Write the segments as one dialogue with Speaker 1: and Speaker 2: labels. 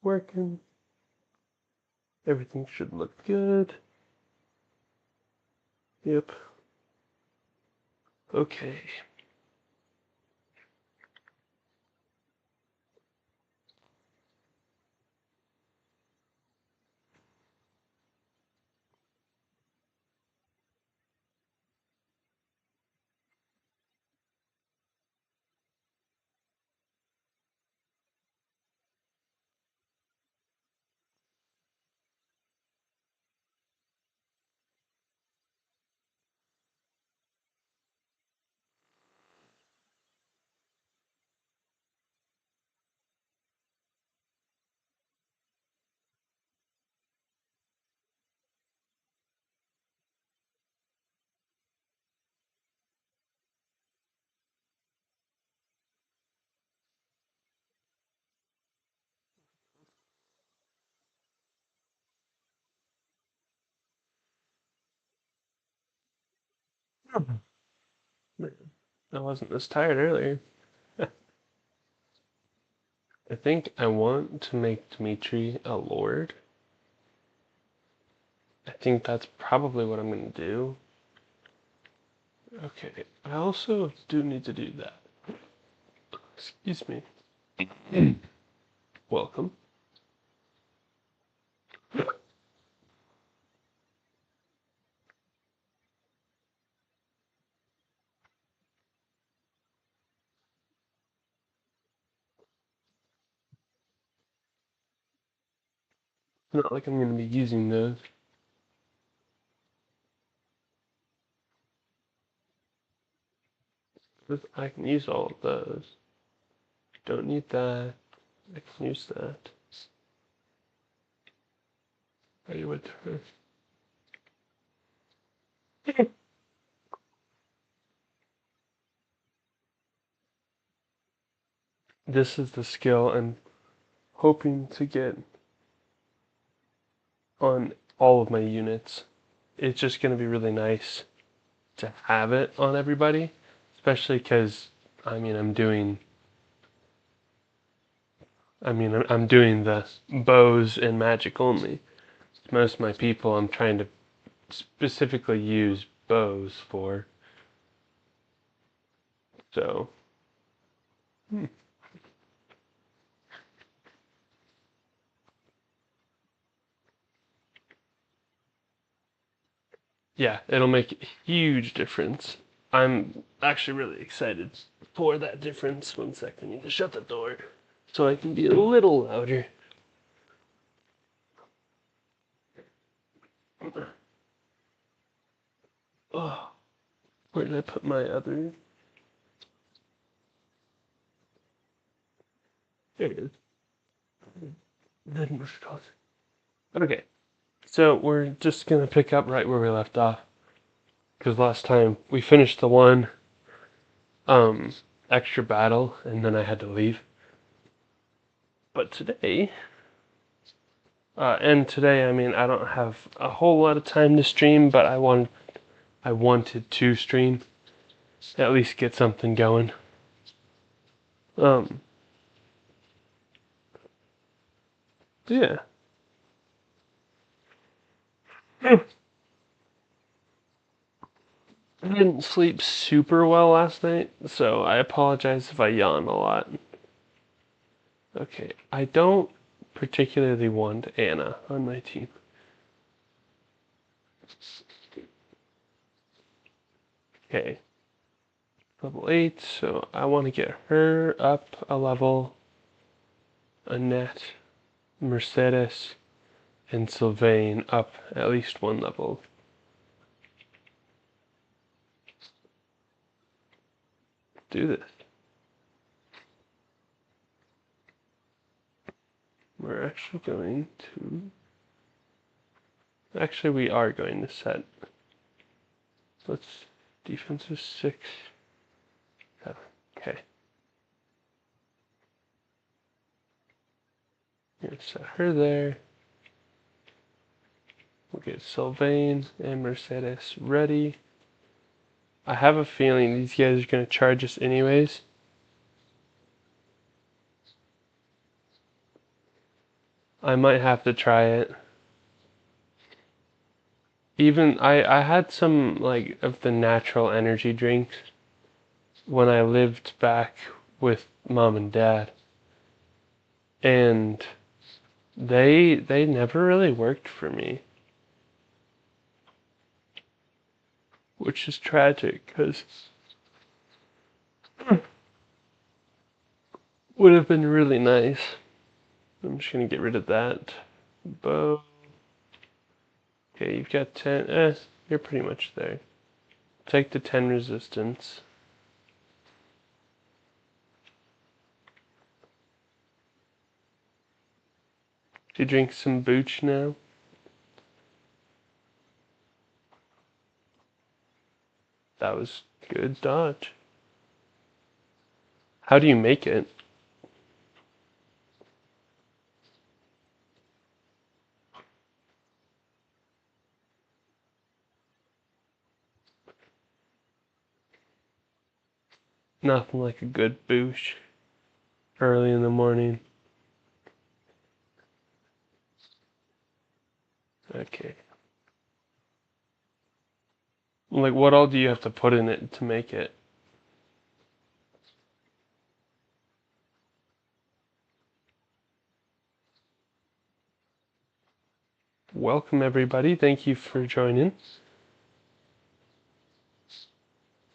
Speaker 1: working. Everything should look good. Yep. Okay. Man, I wasn't this tired earlier. I think I want to make Dimitri a lord. I think that's probably what I'm going to do. Okay, I also do need to do that. Excuse me. Welcome. Not like I'm going to be using those. I can use all of those. Don't need that. I can use that. Are you with her? This is the skill I'm hoping to get on all of my units. It's just going to be really nice to have it on everybody, especially because I'm doing I'm doing the bows and magic only. Most of my people I'm trying to specifically use bows for. So, yeah, it'll make a huge difference. I'm actually really excited for that difference. One second, I need to shut the door so I can be a little louder. Oh, where did I put my other? There it is. Okay, so we're just gonna pick up right where we left off. Because last time we finished the one um, extra battle and then I had to leave. But today, I don't have a whole lot of time to stream, but I wanted to stream, at least get something going. Um, yeah. I didn't sleep super well last night, so I apologize if I yawn a lot. Okay, I don't particularly want Anna on my team. Okay, level 8, so I want to get her up a level. Annette, Mercedes, and Sylvain up at least one level. Do this. We're actually going to. Actually, we are going to set. Let's. Defense is 6, 7. Okay. We're going to set her there. We'll get Sylvain and Mercedes ready. I have a feeling these guys are going to charge us anyways. I might have to try it. Even I had some like of the natural energy drinks when I lived back with mom and dad, and they never really worked for me, which is tragic because would have been really nice. I'm just gonna get rid of that bow. Okay, you've got 10. You're pretty much there. Take the 10 resistance. Do you drink some booch now? That was good dodge. How do you make it? Nothing like a good booch early in the morning. Okay. Like, what all do you have to put in it to make it? Welcome, everybody. Thank you for joining.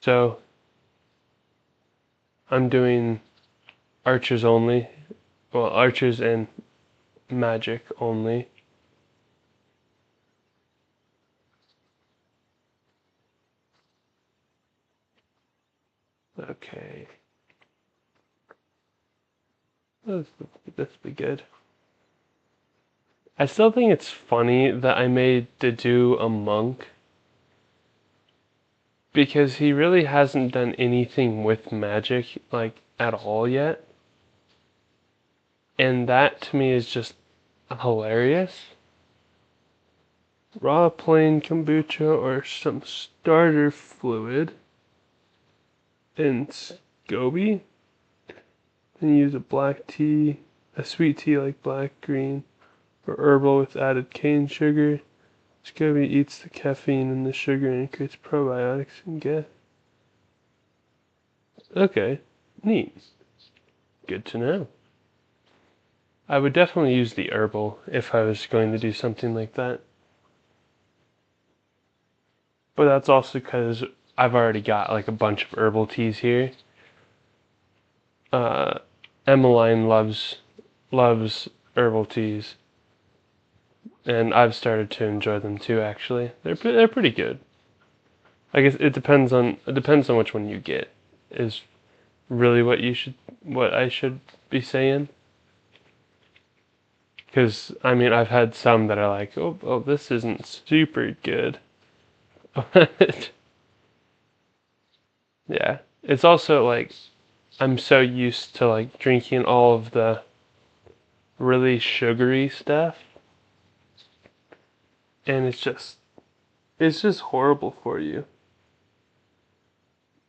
Speaker 1: So, I'm doing archers only. Well, archers and magic only. Okay. This will be good. I still think it's funny that I made Dedu a monk because he really hasn't done anything with magic like at all yet. And that to me is just hilarious. Raw plain kombucha or some starter fluid and SCOBY. Then use a black tea, a sweet tea like black green, or herbal with added cane sugar. SCOBY eats the caffeine in the sugar and creates probiotics and gut. Okay, neat. Good to know. I would definitely use the herbal if I was going to do something like that. But that's also because I've already got like a bunch of herbal teas here. Uh, Emmeline loves herbal teas, and I've started to enjoy them too. Actually, they're pretty good. I guess it depends on which one you get. Is really what I should be saying. Because I mean, I've had some that are like, oh, this isn't super good. But yeah, it's also like I'm so used to like drinking all of the really sugary stuff, and it's just horrible for you.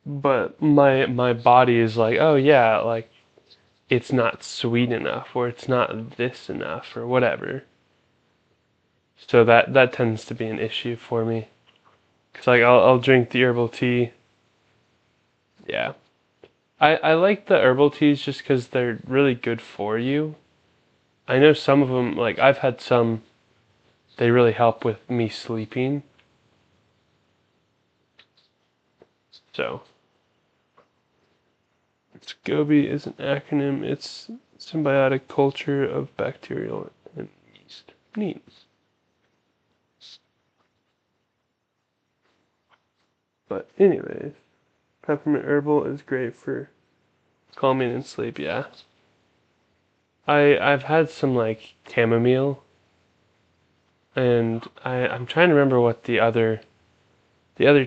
Speaker 1: But my body is like, oh yeah, like it's not sweet enough, or it's not this enough, or whatever. So that tends to be an issue for me. Cause like I'll drink the herbal tea. Yeah, I like the herbal teas just because they're really good for you. I know some of them, like I've had some, they really help with me sleeping. So, SCOBY is an acronym. It's symbiotic culture of bacterial and yeast. Neat. But anyways, peppermint herbal is great for calming and sleep. Yeah, I've had some like chamomile, and I'm trying to remember what the other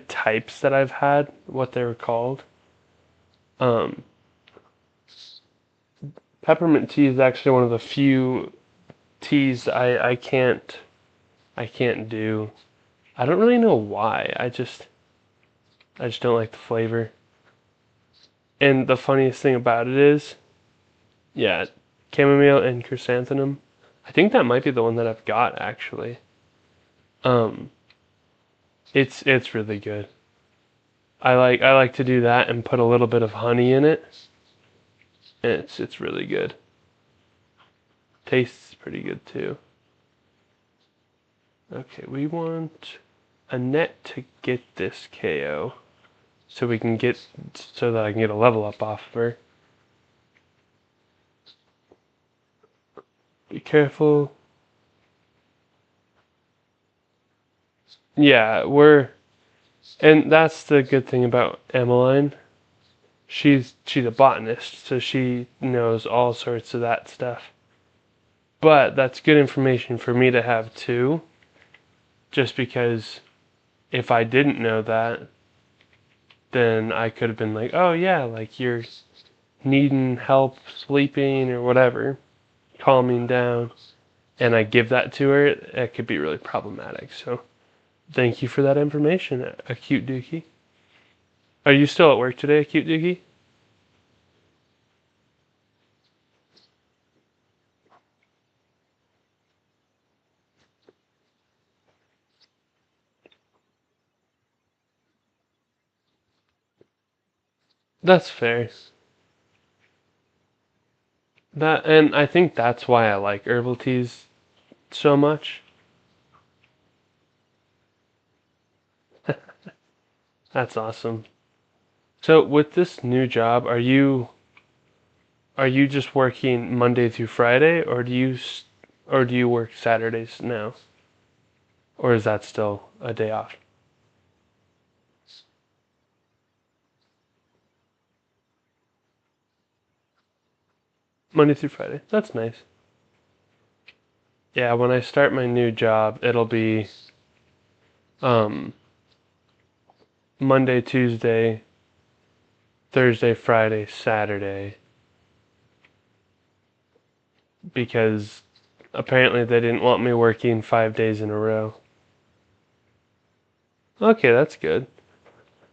Speaker 1: types that I've had, what they were called. Um, Peppermint tea is actually one of the few teas I can't do. I don't really know why. I just don't like the flavor. And the funniest thing about it is, yeah, chamomile and chrysanthemum. I think that might be the one that I've got actually. Um, it's really good. I like to do that and put a little bit of honey in it. And it's really good. Tastes pretty good too. Okay, we want Annette to get this KO so we can get so that I can get a level up off of her. Be careful. Yeah, and that's the good thing about Emmeline. She's a botanist, so she knows all sorts of that stuff. But that's good information for me to have too, just because if I didn't know that, then I could have been like, oh yeah, like you're needing help sleeping or whatever, calming down, and I give that to her, it could be really problematic. So thank you for that information, Acute Dookie. Are you still at work today, Acute Dookie? That's fair. And I think that's why I like herbal teas so much. That's awesome. So with this new job, are you just working Monday through Friday, or do you work Saturdays now, or is that still a day off? Monday through Friday. That's nice. Yeah, when I start my new job, it'll be um, Monday, Tuesday, Thursday, Friday, Saturday, because apparently they didn't want me working 5 days in a row. Okay, that's good.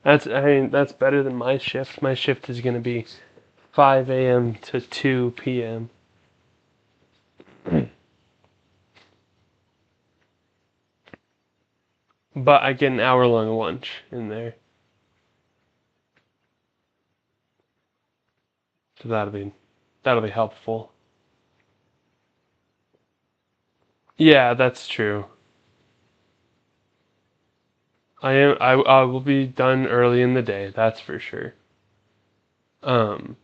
Speaker 1: I mean, that's better than my shift. My shift is going to be 5 a.m. to 2 p.m. But I get an hour-long lunch in there, so that'll be helpful. Yeah, that's true. I will be done early in the day, that's for sure. Um,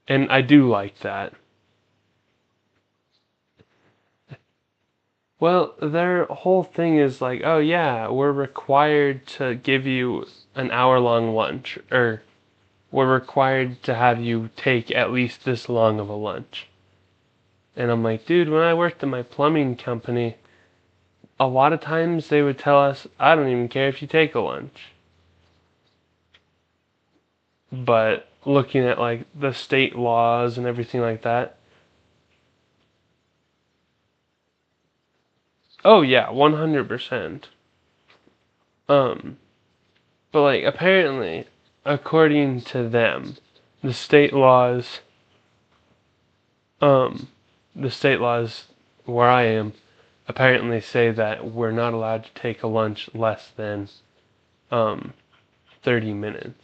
Speaker 1: and I do like that. Well, their whole thing is like, oh yeah, we're required to give you an hour-long lunch, or we're required to have you take at least this long of a lunch. And I'm like, dude, when I worked at my plumbing company, a lot of times they would tell us, I don't even care if you take a lunch. But looking at like the state laws and everything like that, oh yeah, 100%. Um, but like apparently, according to them, the state laws, um, the state laws where I am apparently say that we're not allowed to take a lunch less than um 30 minutes.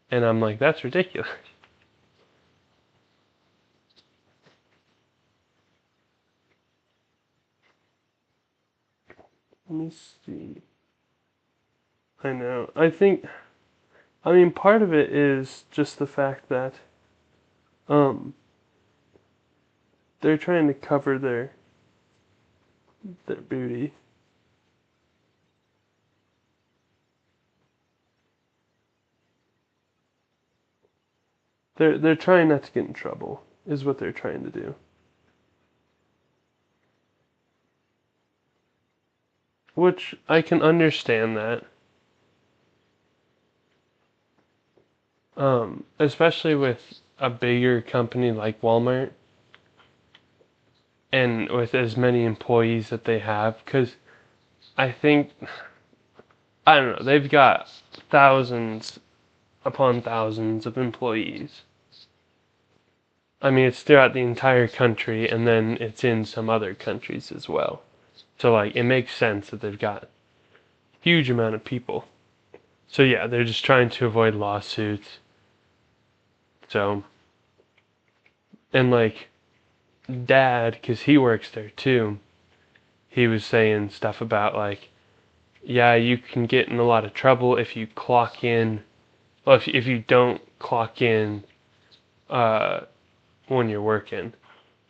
Speaker 1: And I'm like, that's ridiculous. Let me see. I know. I mean, part of it is just the fact that um they're trying to cover their booty. They're trying not to get in trouble, is what they're trying to do. Which I can understand that. Especially with a bigger company like Walmart and with as many employees that they have, because I think, I don't know, they've got thousands upon thousands of employees. I mean, it's throughout the entire country, and then it's in some other countries as well. So like, it makes sense that they've got a huge amount of people. So yeah, they're just trying to avoid lawsuits. So, and like, Dad, because he works there too, he was saying stuff about like, yeah, you can get in a lot of trouble if you clock in, well, if you don't clock in uh, when you're working.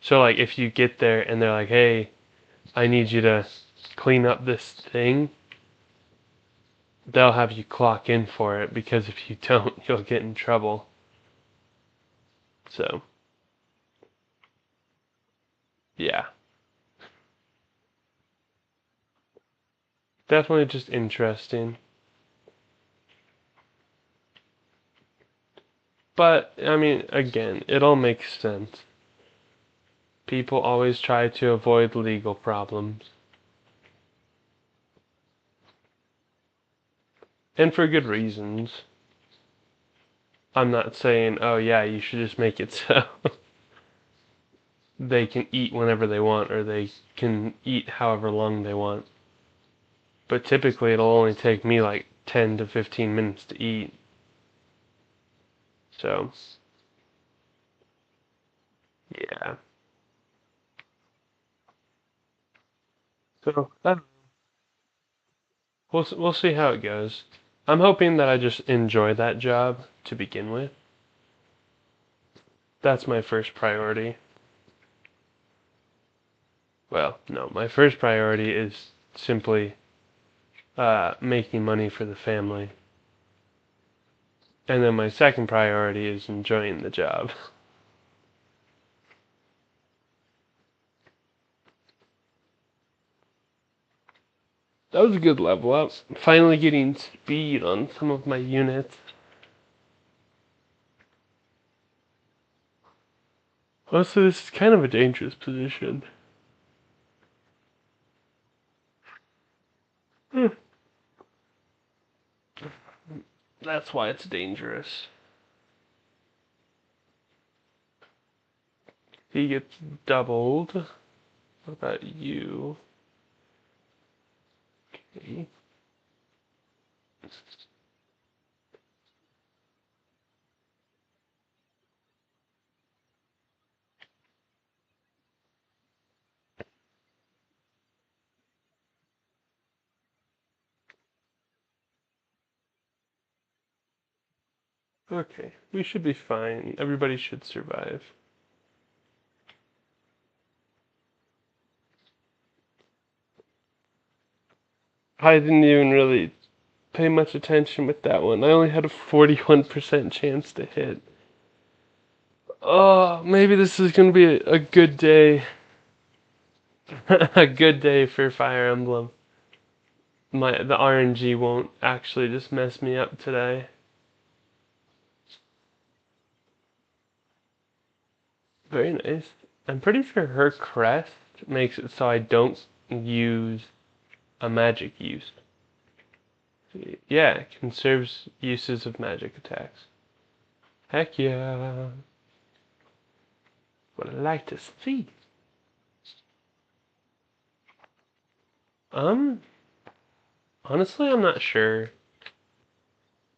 Speaker 1: So like, if you get there and they're like, hey, I need you to clean up this thing, they'll have you clock in for it, because if you don't, you'll get in trouble. So, yeah. Definitely just interesting. But, I mean, again, it all makes sense. People always try to avoid legal problems. And for good reasons. I'm not saying, oh yeah, you should just make it so they can eat whenever they want, or they can eat however long they want. But typically it'll only take me like 10 to 15 minutes to eat. So, yeah. So, we'll see how it goes. I'm hoping that I just enjoy that job to begin with. That's my first priority. Well, no, my first priority is simply making money for the family. And then my second priority is enjoying the job. That was a good level up. Finally getting speed on some of my units. Also, this is kind of a dangerous position. Hmm. That's why it's dangerous. He gets doubled. What about you? Okay. Okay, we should be fine. Everybody should survive. I didn't even really pay much attention with that one. I only had a 41% chance to hit. Oh, maybe this is gonna be a good day. A good day for Fire Emblem. The RNG won't actually just mess me up today. Very nice. I'm pretty sure her crest makes it so I don't use a magic use. Yeah, it conserves uses of magic attacks. Heck yeah. What I like to see. Um, honestly, I'm not sure.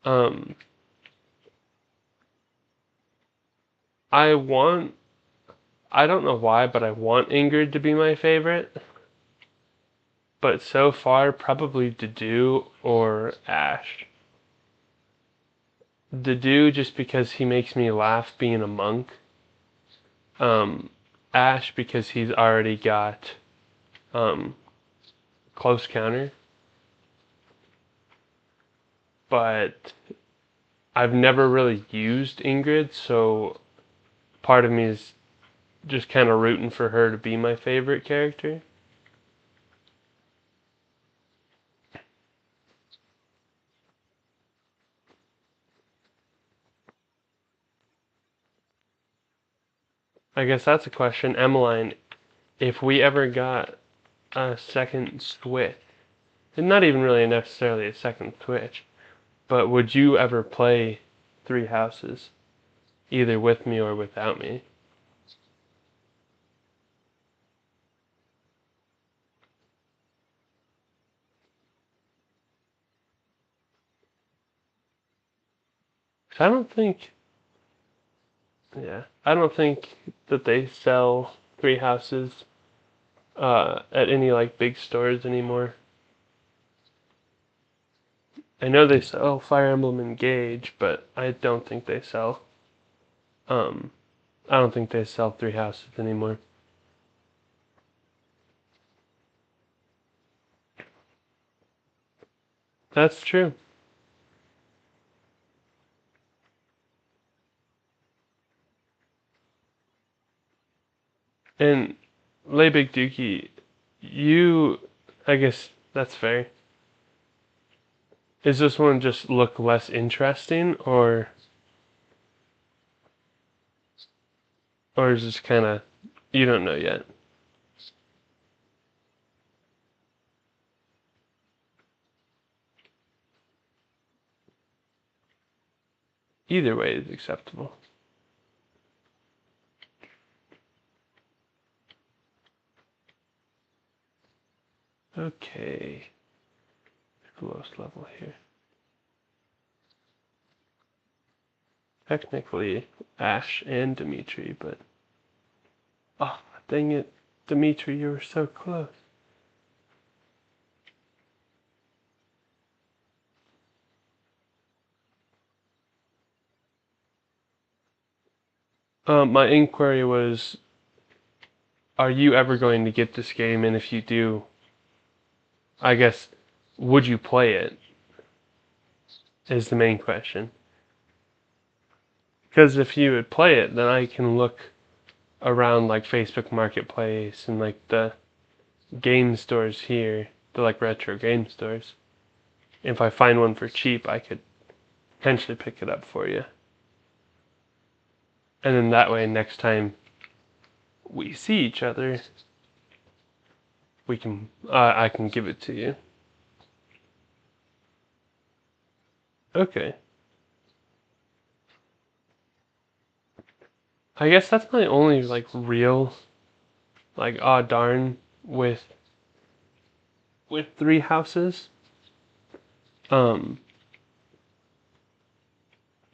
Speaker 1: Um, I want, I don't know why, but I want Ingrid to be my favorite. But so far, probably Dedue or Ash. Dedue just because he makes me laugh being a monk. Um, Ash because he's already got um, close counter. But I've never really used Ingrid, so part of me is just kind of rooting for her to be my favorite character. I guess that's a question. Emmeline, if we ever got a second Switch, and not even really necessarily a second Switch, but would you ever play Three Houses, either with me or without me? 'Cause I don't think that they sell Three Houses at any like big stores anymore. I know they sell Fire Emblem Engage, but I don't think they sell. Um, I don't think they sell Three Houses anymore. That's true. And Lay Big Dookie, you, I guess that's fair. Is this one just look less interesting, or is this kind of you don't know yet? Either way is acceptable. Okay, lowest level here. Technically, Ash and Dimitri, but oh, dang it, Dimitri, you were so close. My inquiry was, are you ever going to get this game? And if you do, I guess, would you play it? Is the main question. Because if you would play it, then I can look around like Facebook Marketplace and like the game stores here, the like retro game stores. If I find one for cheap, I could potentially pick it up for you. And then that way, next time we see each other, I can give it to you. Okay. I guess that's my only like real like darn with Three Houses. Um,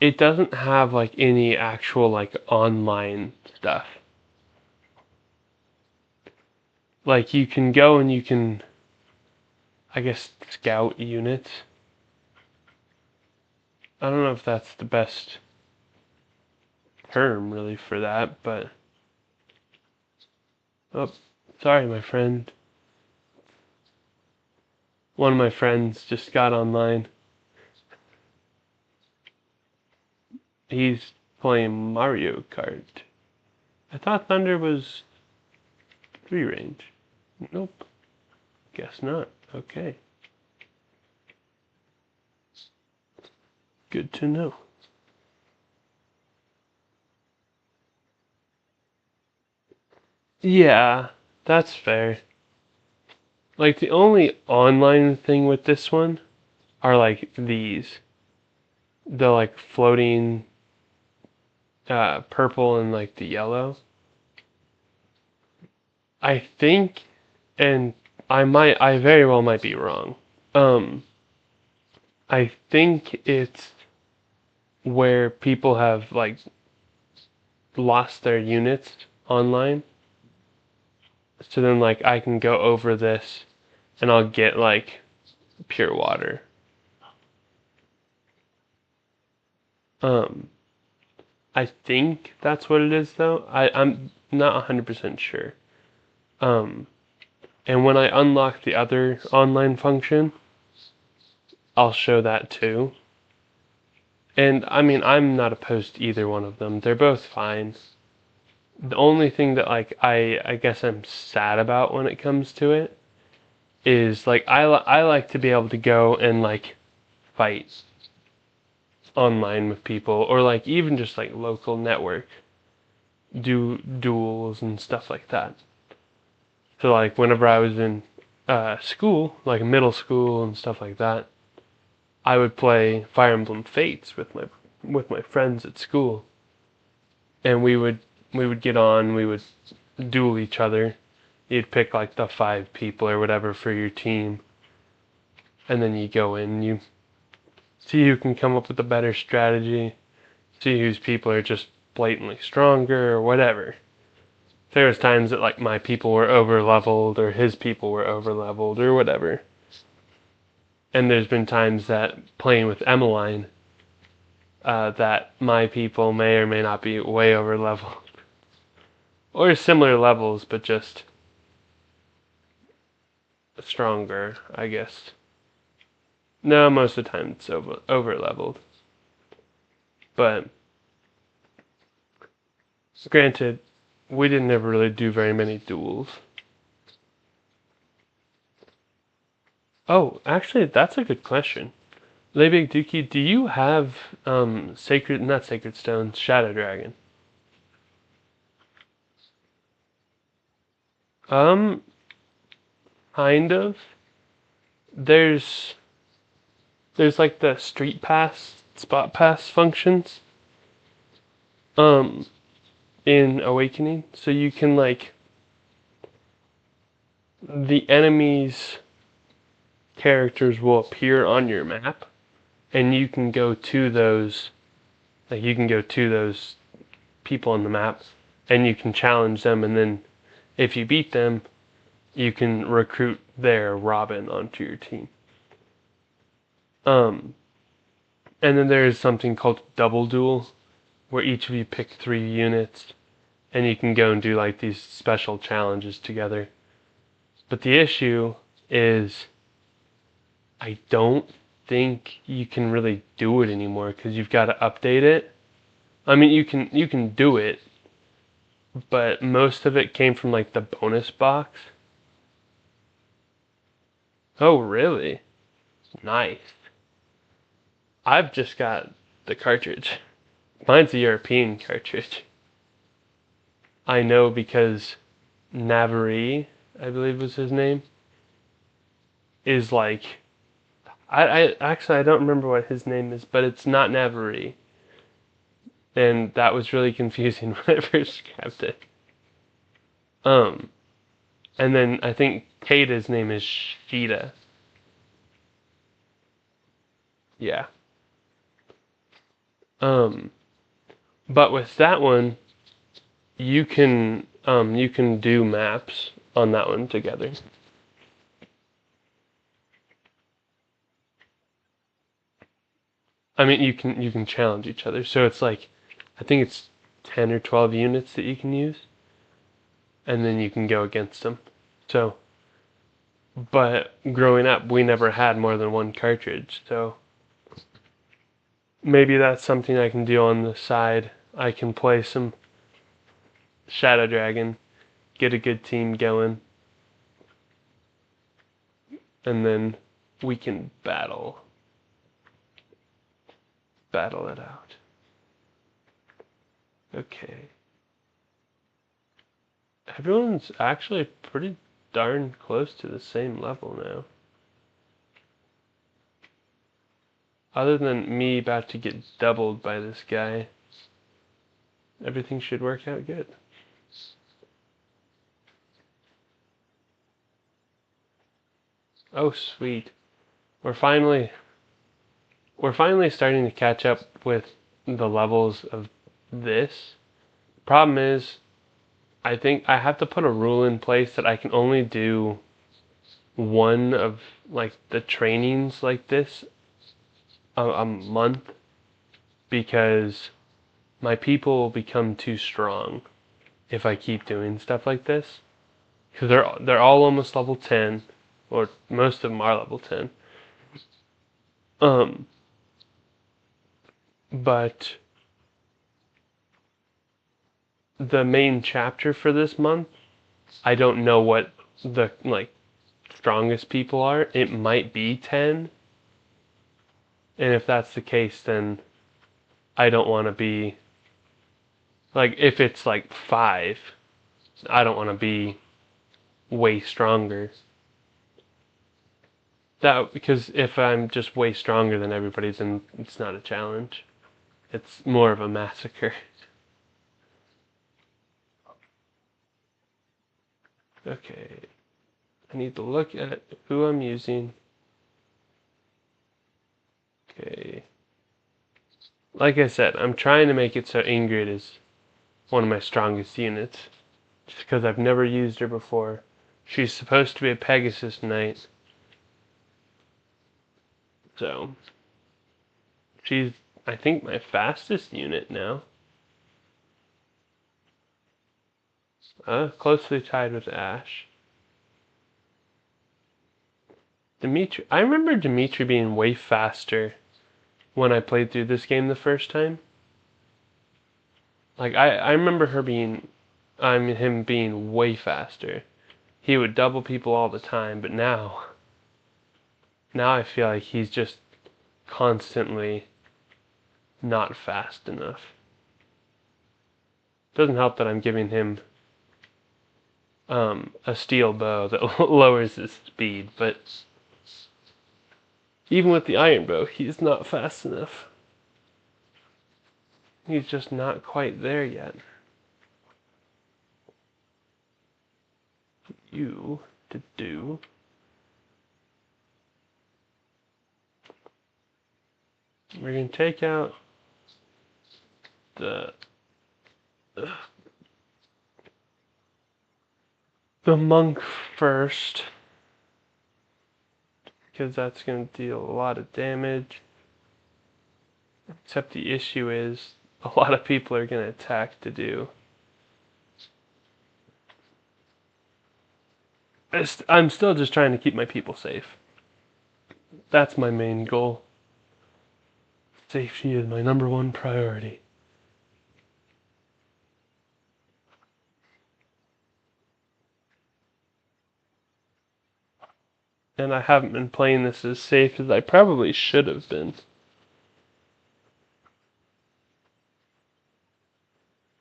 Speaker 1: it doesn't have like any actual like online stuff. Like you can go and you can, I guess, scout units. I don't know if that's the best term really for that, but oh, sorry, my friend. One of my friends just got online. He's playing Mario Kart. I thought Thunder was 3 range. Nope. Guess not. Okay. Good to know. Yeah, that's fair. Like the only online thing with this one are like these. The like floating purple and like the yellow. I think, and I very well might be wrong. Um, I think it's where people have like lost their units online. So then like I can go over this and I'll get like pure water. Um, I think that's what it is though. I'm not 100% sure. Um, and when I unlock the other online function, I'll show that too. And I mean, I'm not opposed to either one of them. They're both fine. The only thing that like I guess I'm sad about when it comes to it is like I like to be able to go and like fight online with people or like even just like local network do duels and stuff like that. So like whenever I was in school, like middle school and stuff like that, I would play Fire Emblem Fates with my friends at school, and we would get on, we would duel each other. You'd pick like the 5 people or whatever for your team, and then you go in, you see who can come up with a better strategy, see whose people are just blatantly stronger or whatever. There was times that like my people were over leveled or his people were over leveled or whatever. And there's been times that playing with Emmeline, that my people may or may not be way over leveled. Or similar levels, but just stronger, I guess. No, most of the time it's over leveled. But granted, we didn't ever really do very many duels. Oh, actually, that's a good question. Lebig Dookie, do you have not sacred stones, Shadow Dragon? Um, kind of. There's like the street pass, spot pass functions. Um, in Awakening, so you can like the enemies' characters will appear on your map, and you can go to those, like you can go to those people on the map, and you can challenge them, and then if you beat them, you can recruit their Robin onto your team. Um, and then there is something called Double Duel, where each of you pick 3 units, and you can go and do like these special challenges together. But the issue is, I don't think you can really do it anymore because you've got to update it. I mean, you can do it, but most of it came from like the bonus box. Oh, really? Nice. I've just got the cartridge. Mine's a European cartridge. I know because Navarre, I believe was his name, is like I actually I don't remember what his name is, but it's not Navarre. And that was really confusing when I first grabbed it. Um, and then I think Kata's name is Sheeta. Yeah. Um, but with that one, you can do maps on that one together. I mean, you can challenge each other. So it's like, I think it's 10 or 12 units that you can use, and then you can go against them. So, but growing up, we never had more than one cartridge, so maybe that's something I can do on the side. I can play some Shadow Dragon, get a good team going, and then we can battle it out. Okay. Everyone's actually pretty darn close to the same level now. Other than me about to get doubled by this guy, everything should work out good. Oh, sweet. We're finally starting to catch up with the levels of this. Problem is, I think I have to put a rule in place that I can only do one of like the trainings like this a month, because my people will become too strong if I keep doing stuff like this. Because they're all almost level 10, or most of them are level 10. Um, but the main chapter for this month, I don't know what the like strongest people are. It might be 10. And if that's the case, then I don't want to be like, if it's like 5, I don't want to be way stronger. That, because if I'm just way stronger than everybody, then it's not a challenge. It's more of a massacre. Okay, I need to look at who I'm using. Okay, like I said, I'm trying to make it so Ingrid is one of my strongest units. Just because I've never used her before. She's supposed to be a Pegasus Knight. So, she's, I think, my fastest unit now. Closely tied with Ash. Dimitri, I remember Dimitri being way faster when I played through this game the first time. Like, I remember him being way faster. He would double people all the time, but now I feel like he's just constantly not fast enough. Doesn't help that I'm giving him a steel bow that lowers his speed, but even with the iron bow, he's not fast enough. He's just not quite there yet. You to do. We're going to take out the monk first, because that's going to deal a lot of damage. Except the issue is a lot of people are going to attack to do. I'm still just trying to keep my people safe. That's my main goal. Safety is my #1 priority. And I haven't been playing this as safe as I probably should have been.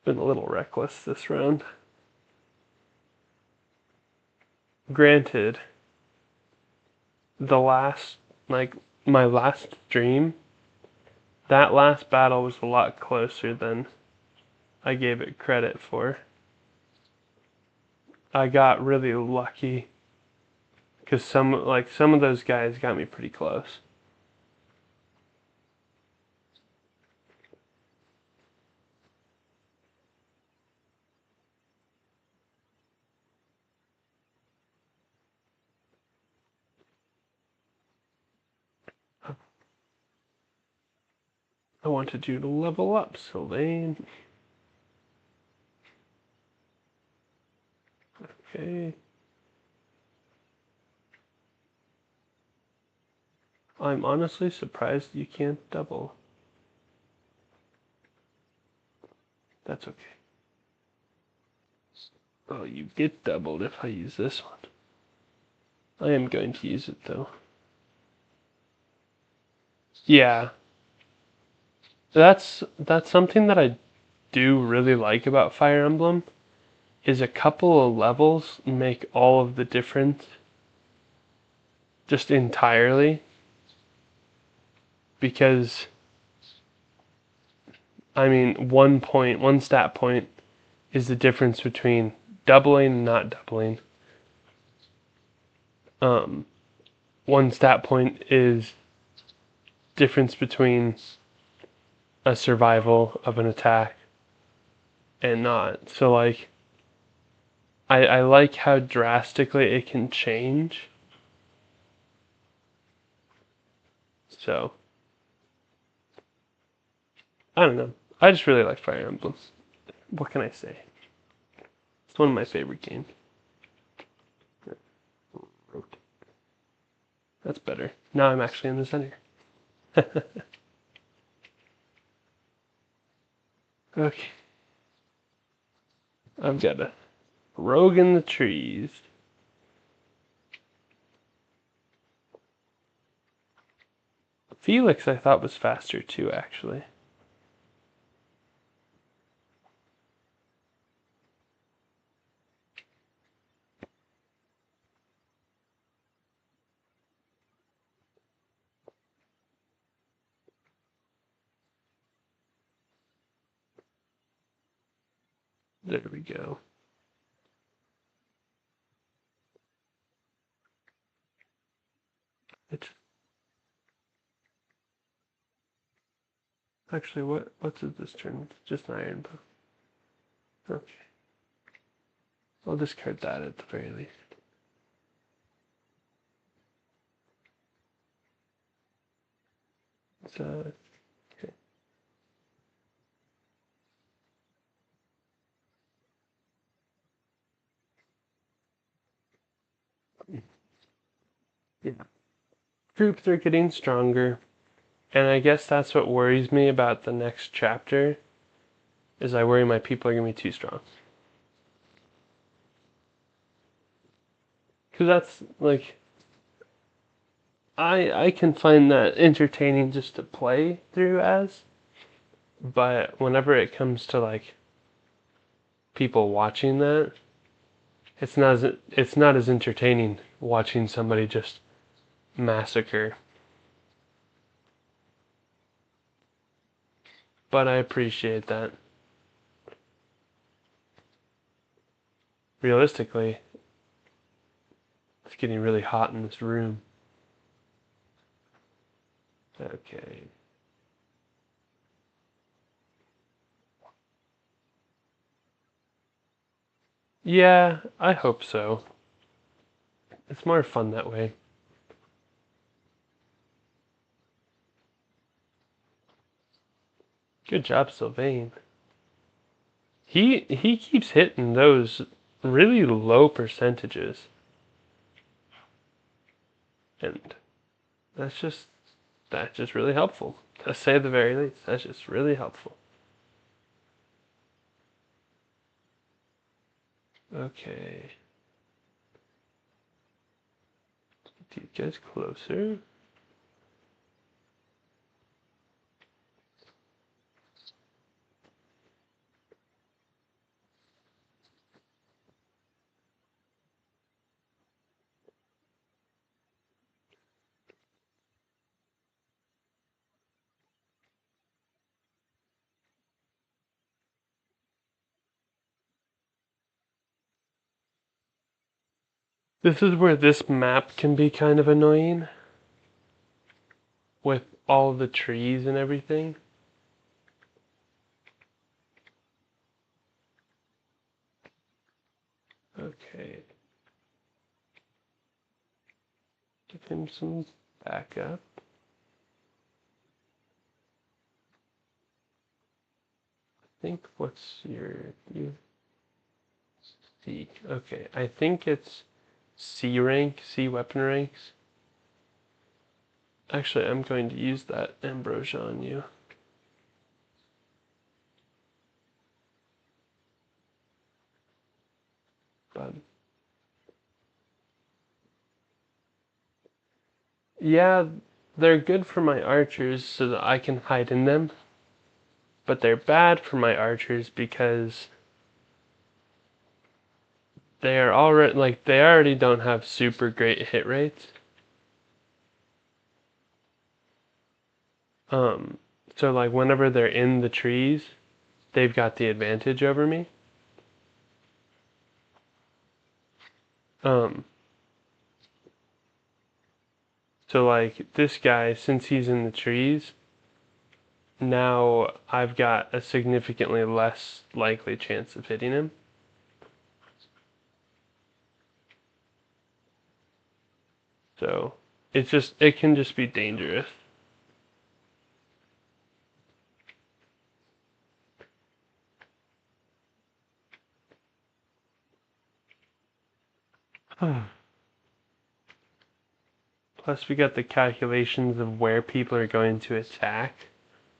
Speaker 1: Been a little reckless this round. Granted, my last stream, that last battle was a lot closer than I gave it credit for. I got really lucky because some of those guys got me pretty close. I wanted you to level up, Sylvain. Okay. I'm honestly surprised you can't double. That's okay. Oh, you get doubled if I use this one. I am going to use it though. Yeah. That's something that I do really like about Fire Emblem is a couple of levels make all of the difference just entirely, because I mean one stat point is the difference between doubling and not doubling. One stat point is difference between a survival of an attack and not. So like I like how drastically it can change. So I don't know. I just really like Fire Emblem. What can I say? It's one of my favorite games. That's better. Now I'm actually in the center. Okay. I've got a rogue in the trees. Felix I thought was faster too, actually. There we go. It's Actually, what's this turn? It's just an iron bow. Okay. I'll discard that at the very least. So, okay. Yeah. Troops are getting stronger, and I guess that's what worries me about the next chapter, is I worry my people are going to be too strong. Because that's, like, I can find that entertaining just to play through as, but whenever it comes to, like, people watching that, it's not as entertaining watching somebody just massacre. But I appreciate that. Realistically, it's getting really hot in this room. Okay. Yeah, I hope so. It's more fun that way. Good job, Sylvain. He keeps hitting those really low percentages. And that's just really helpful. To say the very least, that's just really helpful. Okay. Get these guys closer. This is where this map can be kind of annoying with all the trees and everything. Okay. Give him some backup. I think what's you C. Okay, I think it's C rank, C weapon ranks. Actually, I'm going to use that ambrosia on you. But yeah, they're good for my archers so that I can hide in them. But they're bad for my archers because they already don't have super great hit rates. Um, so like whenever they're in the trees, they've got the advantage over me. Um, so like this guy, since he's in the trees, now I've got a significantly less likely chance of hitting him. So it can just be dangerous. Plus we got the calculations of where people are going to attack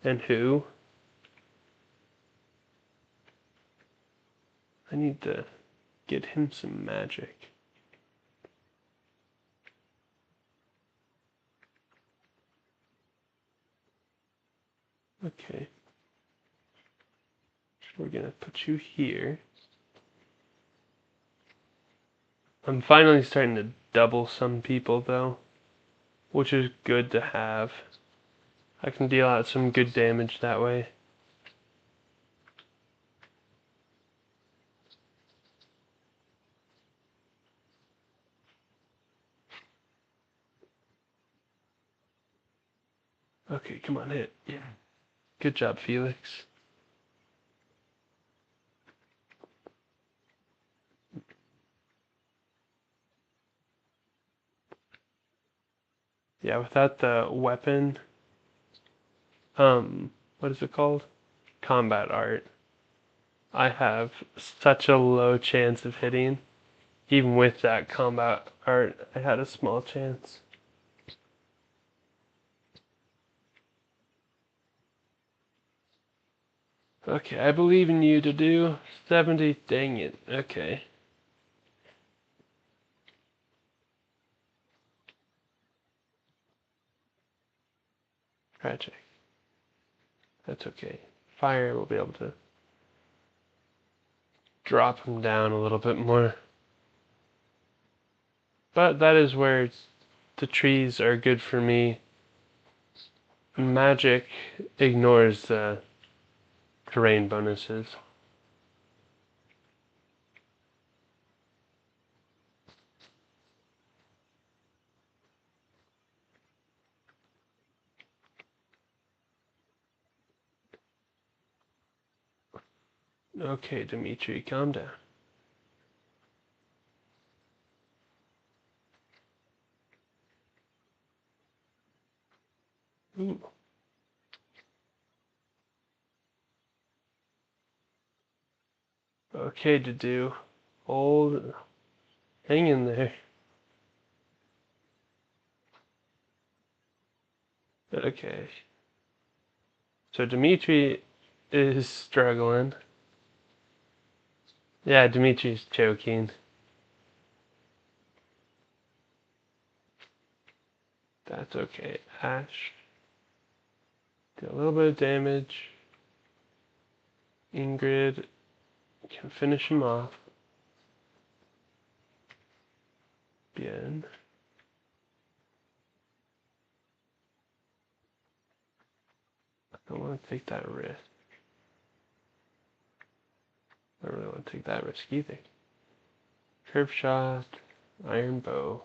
Speaker 1: and who. I need to get him some magic. Okay. We're gonna put you here. I'm finally starting to double some people though, which is good to have. I can deal out some good damage that way. Okay, come on, hit. Yeah. Good job, Felix. Yeah, without the weapon, what is it called? Combat art. I have such a low chance of hitting. Even with that combat art, I had a small chance. Okay, I believe in you to do 70. Dang it. Okay. Tragic. That's okay. Fire will be able to drop him down a little bit more. But that is where the trees are good for me. Magic ignores the terrain bonuses. Okay, Dimitri, calm down. Ooh. Okay, to do. Hold. Hang in there. Okay. So Dimitri is struggling. Yeah, Dimitri's choking. That's okay. Ash. Do a little bit of damage. Ingrid can finish him off. Bien. I don't want to take that risk. I don't really want to take that risk either. Curve shot. Iron bow.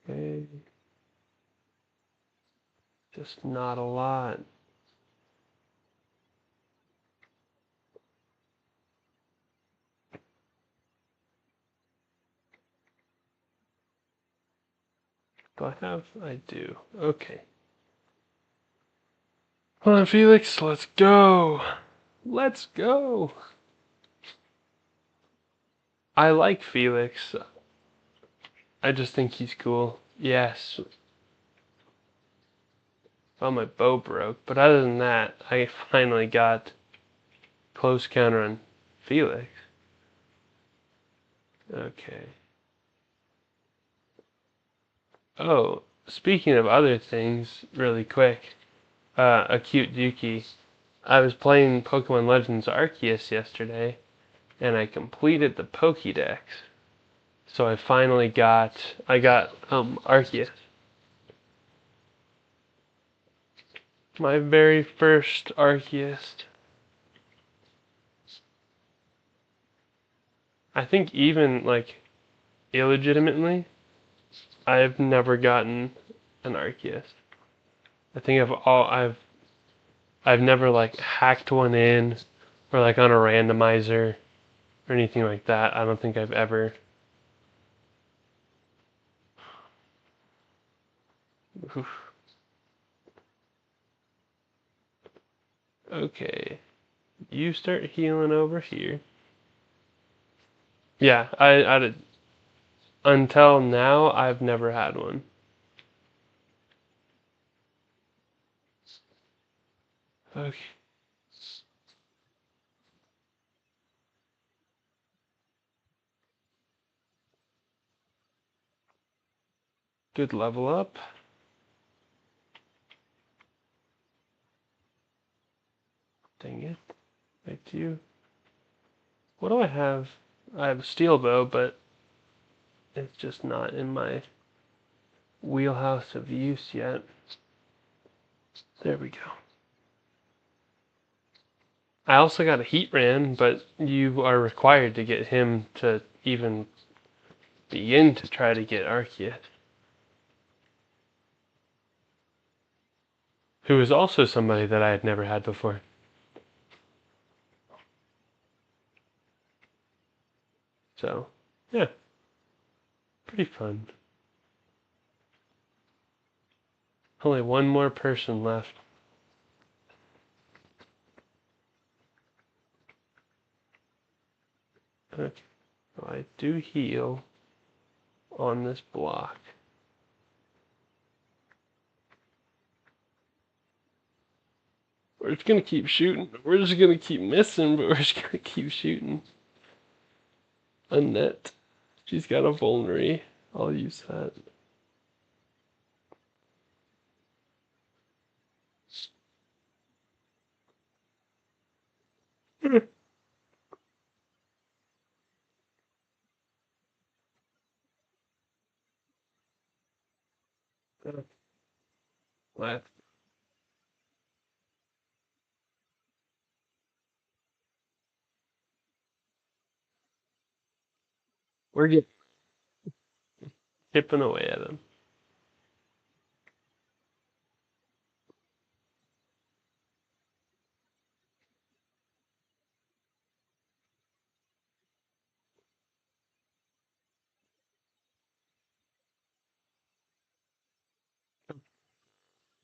Speaker 1: Okay. Just not a lot. Do I have? I do. Okay. Come on, Felix, let's go. Let's go. I like Felix. I just think he's cool. Yes. Well, my bow broke, but other than that, I finally got close counter on Felix. Okay. Oh, speaking of other things, really quick, Acute Dookie. I was playing Pokemon Legends Arceus yesterday, and I completed the Pokédex. So I got Arceus. My very first Arceus. I think even like illegitimately, I've never gotten an Arceus. I think I've never like hacked one in or like on a randomizer or anything like that. I don't think I've ever. Oof. Okay, you start healing over here. Yeah, until now I've never had one. Okay, good level up. Dang it, back to you. What do I have? I have a steel bow, but it's just not in my wheelhouse of use yet. There we go. I also got a Heatran, but you are required to get him to even begin to try to get Arceus. who is also somebody that I had never had before. So, yeah, pretty fun. Only one more person left. Okay. Well, I do heal on this block. We're just gonna keep shooting. We're just gonna keep missing, but we're just gonna keep shooting. Annette. She's got a vulnerary. I'll use that. We're just chipping away at him.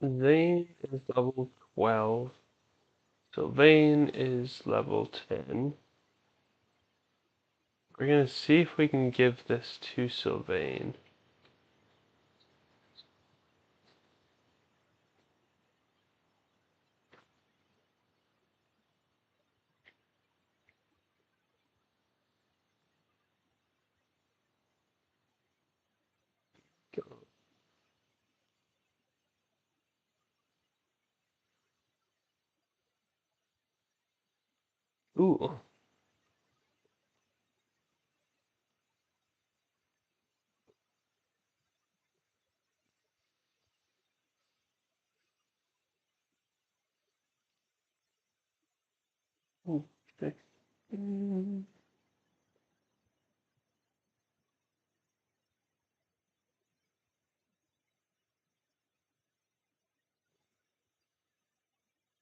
Speaker 1: Zane is level 12. Sylvain is level 10. We're gonna see if we can give this to Sylvain. Ooh. Okay.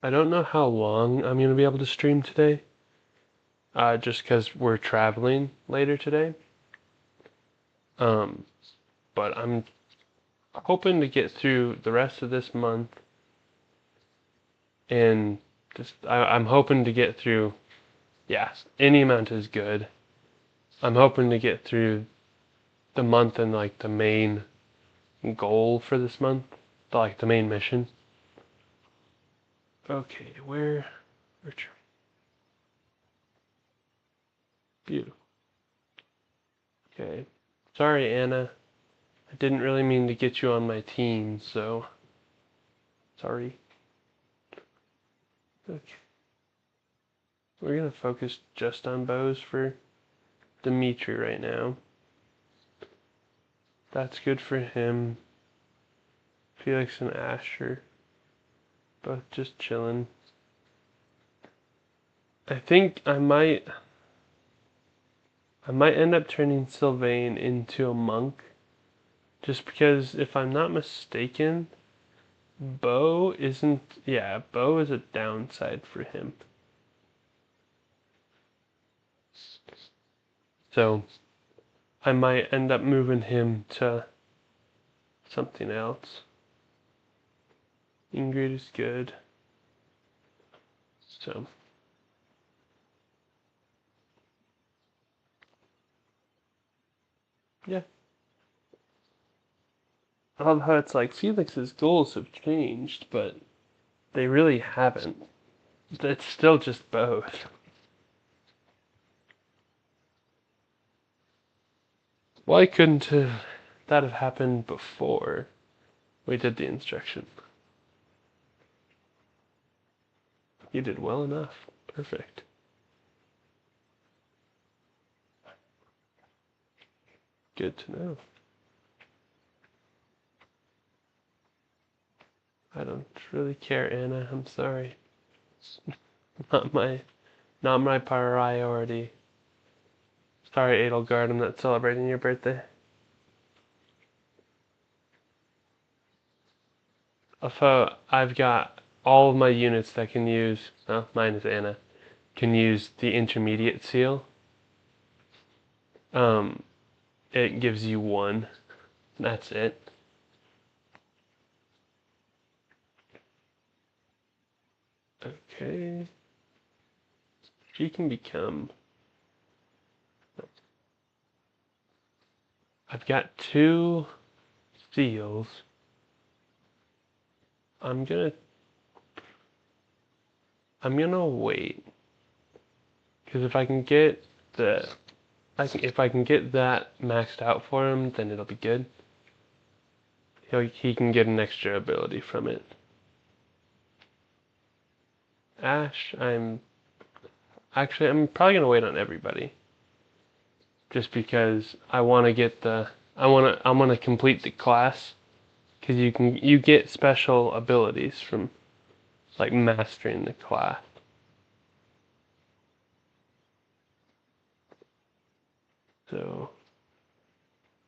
Speaker 1: I don't know how long I'm gonna be able to stream today. Just because we're traveling later today. Um, but I'm hoping to get through the rest of this month, and I'm hoping to get through. Yeah, any amount is good. I'm hoping to get through the month and like the main goal for this month, like the main mission. Okay, where? Beautiful. Okay. Sorry, Anna. I didn't really mean to get you on my team, so sorry. Okay. We're gonna focus just on bows for Dimitri right now. That's good for him. Felix and Asher, both just chilling. I think I might end up turning Sylvain into a monk, just because if I'm not mistaken, Bo isn't. Yeah, Bo is a downside for him. So I might end up moving him to something else. Ingrid is good. So yeah. Although it's like Felix's goals have changed, but they really haven't. It's still just both. Why couldn't that have happened before we did the instruction? You did well enough. Perfect. Good to know. I don't really care, Anna. I'm sorry. Not my not my priority. Sorry, Edelgard, I'm not celebrating your birthday. So I've got all of my units that can use, well, mine is Anna, can use the intermediate seal. Um, it gives you one. That's it. Okay. She can become. I've got two seals. I'm gonna. I'm gonna wait because if I can get the, if I can get that maxed out for him, then it'll be good. He can get an extra ability from it. Ash, I'm probably gonna wait on everybody, just because I want to get the, I'm gonna complete the class, because you get special abilities from like mastering the class. So,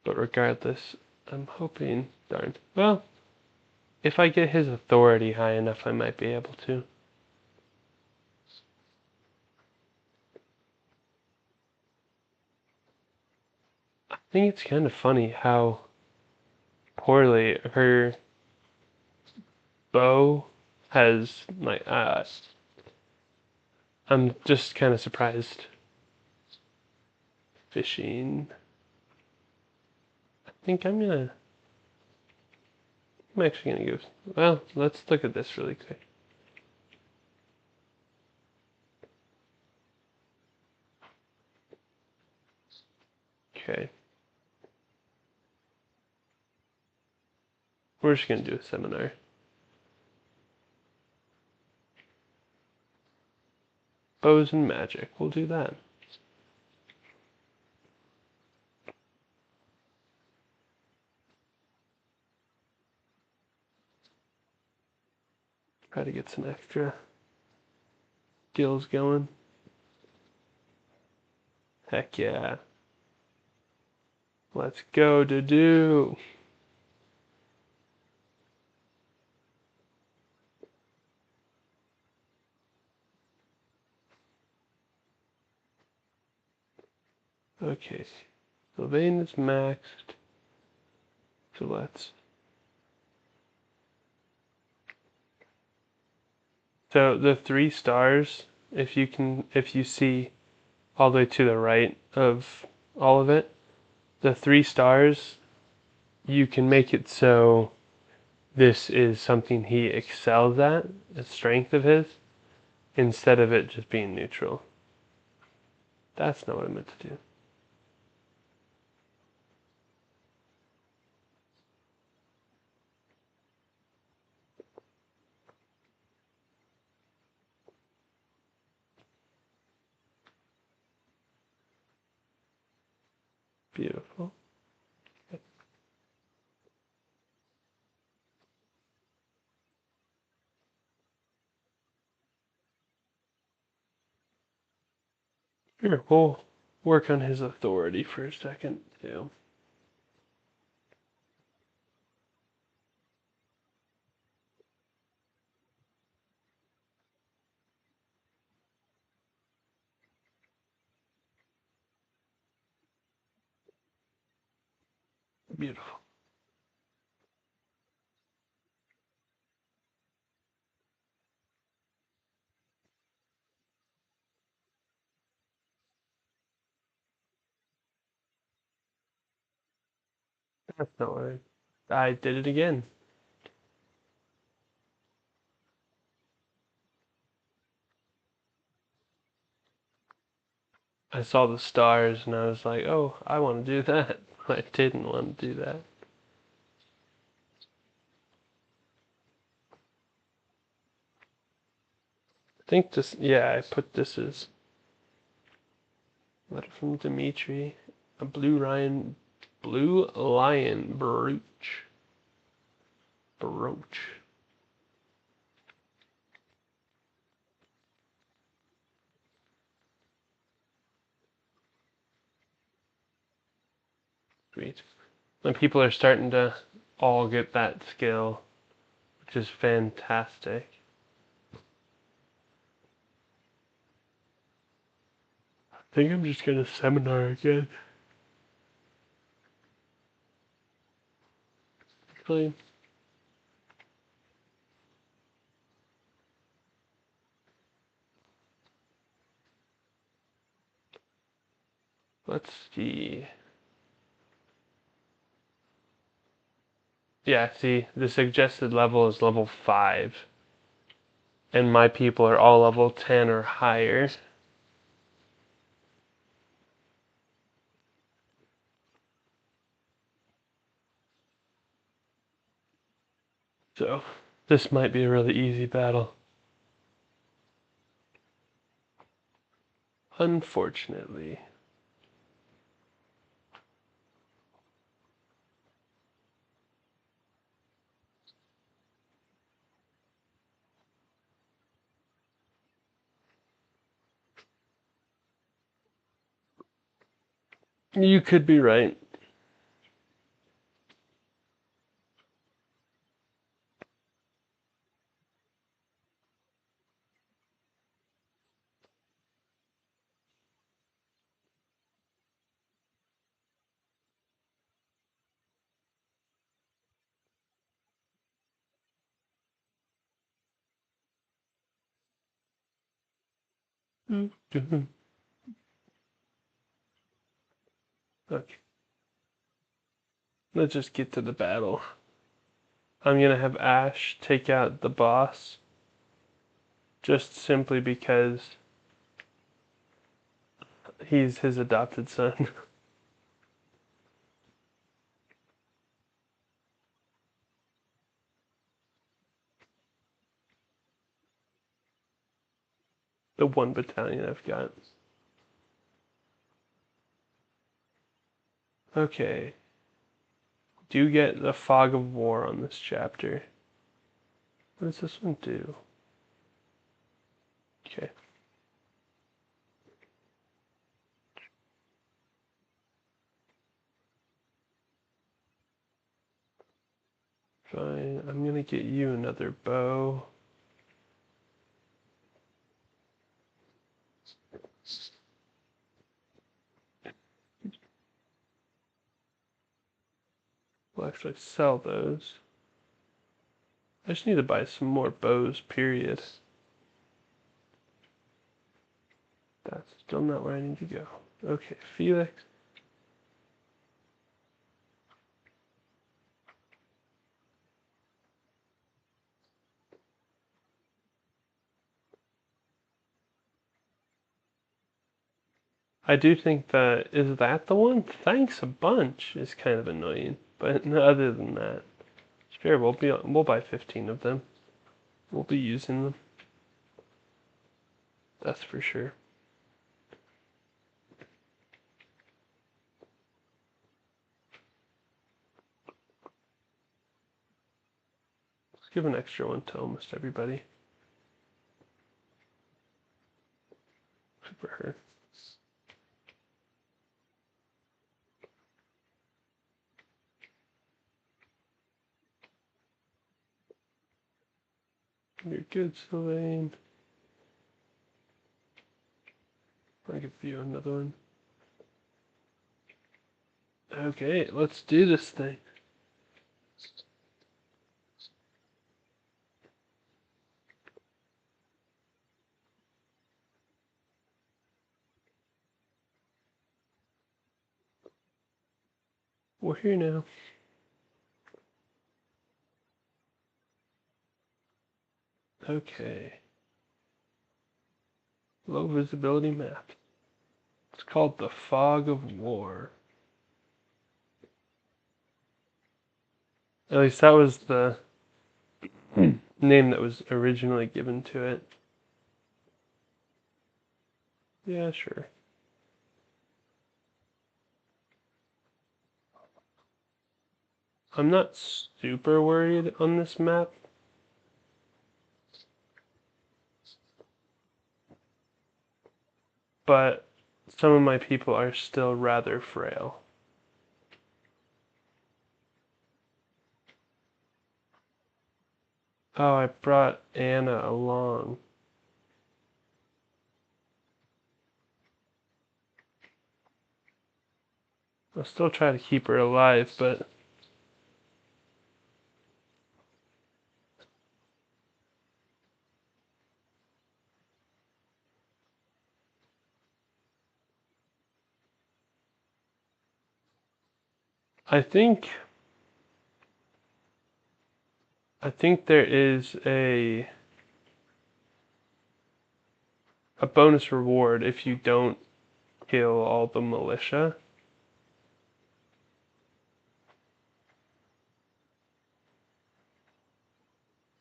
Speaker 1: but regardless, I'm hoping, darn. Well, if I get his authority high enough, I might be able to. I think it's kind of funny how poorly her bow has like. I'm just kind of surprised. Fishing. I think I'm actually gonna go. Well, let's look at this really quick. Okay. We're just gonna do a seminar. Bows and magic. We'll do that. Try to get some extra skills going. Heck yeah. Let's go to do. Okay. Sylvain is maxed. So let's. So the 3 stars, if you see all the way to the right of all of it, the 3 stars, you can make it so this is something he excels at, a strength of his, instead of it just being neutral. That's not what I meant to do. Beautiful. Here, we'll work on his authority for a second, too. Beautiful. That's not what I did it again. I saw the stars and I was like, oh, I want to do that. I didn't want to do that. I think this, yeah, I put this as letter from Dimitri, a blue lion brooch. Sweet. When people are starting to all get that skill, which is fantastic. I think I'm just gonna seminar again. Actually, let's see. Yeah, see, the suggested level is level 5. And my people are all level 10 or higher. So, this might be a really easy battle. Unfortunately. You could be right. Okay, let's just get to the battle. I'm gonna have Ash take out the boss just simply because he's his adopted son. The one battalion I've got. Okay. Do get the Fog of War on this chapter. What does this one do? Okay. Fine. I'm gonna get you another bow. We'll actually sell those. I just need to buy some more bows, period. That's still not where I need to go. Okay, Felix. I do think that, is that the one? Thanks a bunch is kind of annoying. But other than that, it's fair. We'll buy 15 of them. We'll be using them. That's for sure. Let's give an extra one to almost everybody. For her. You're good, Sylvain. I'll give you another one. Okay, let's do this thing. We're here now. Okay. Low visibility map. It's called the Fog of War. At least that was the name that was originally given to it. Yeah, sure. I'm not super worried on this map. But some of my people are still rather frail. Oh, I brought Anna along. I'll still try to keep her alive, but I think there is a bonus reward if you don't kill all the militia.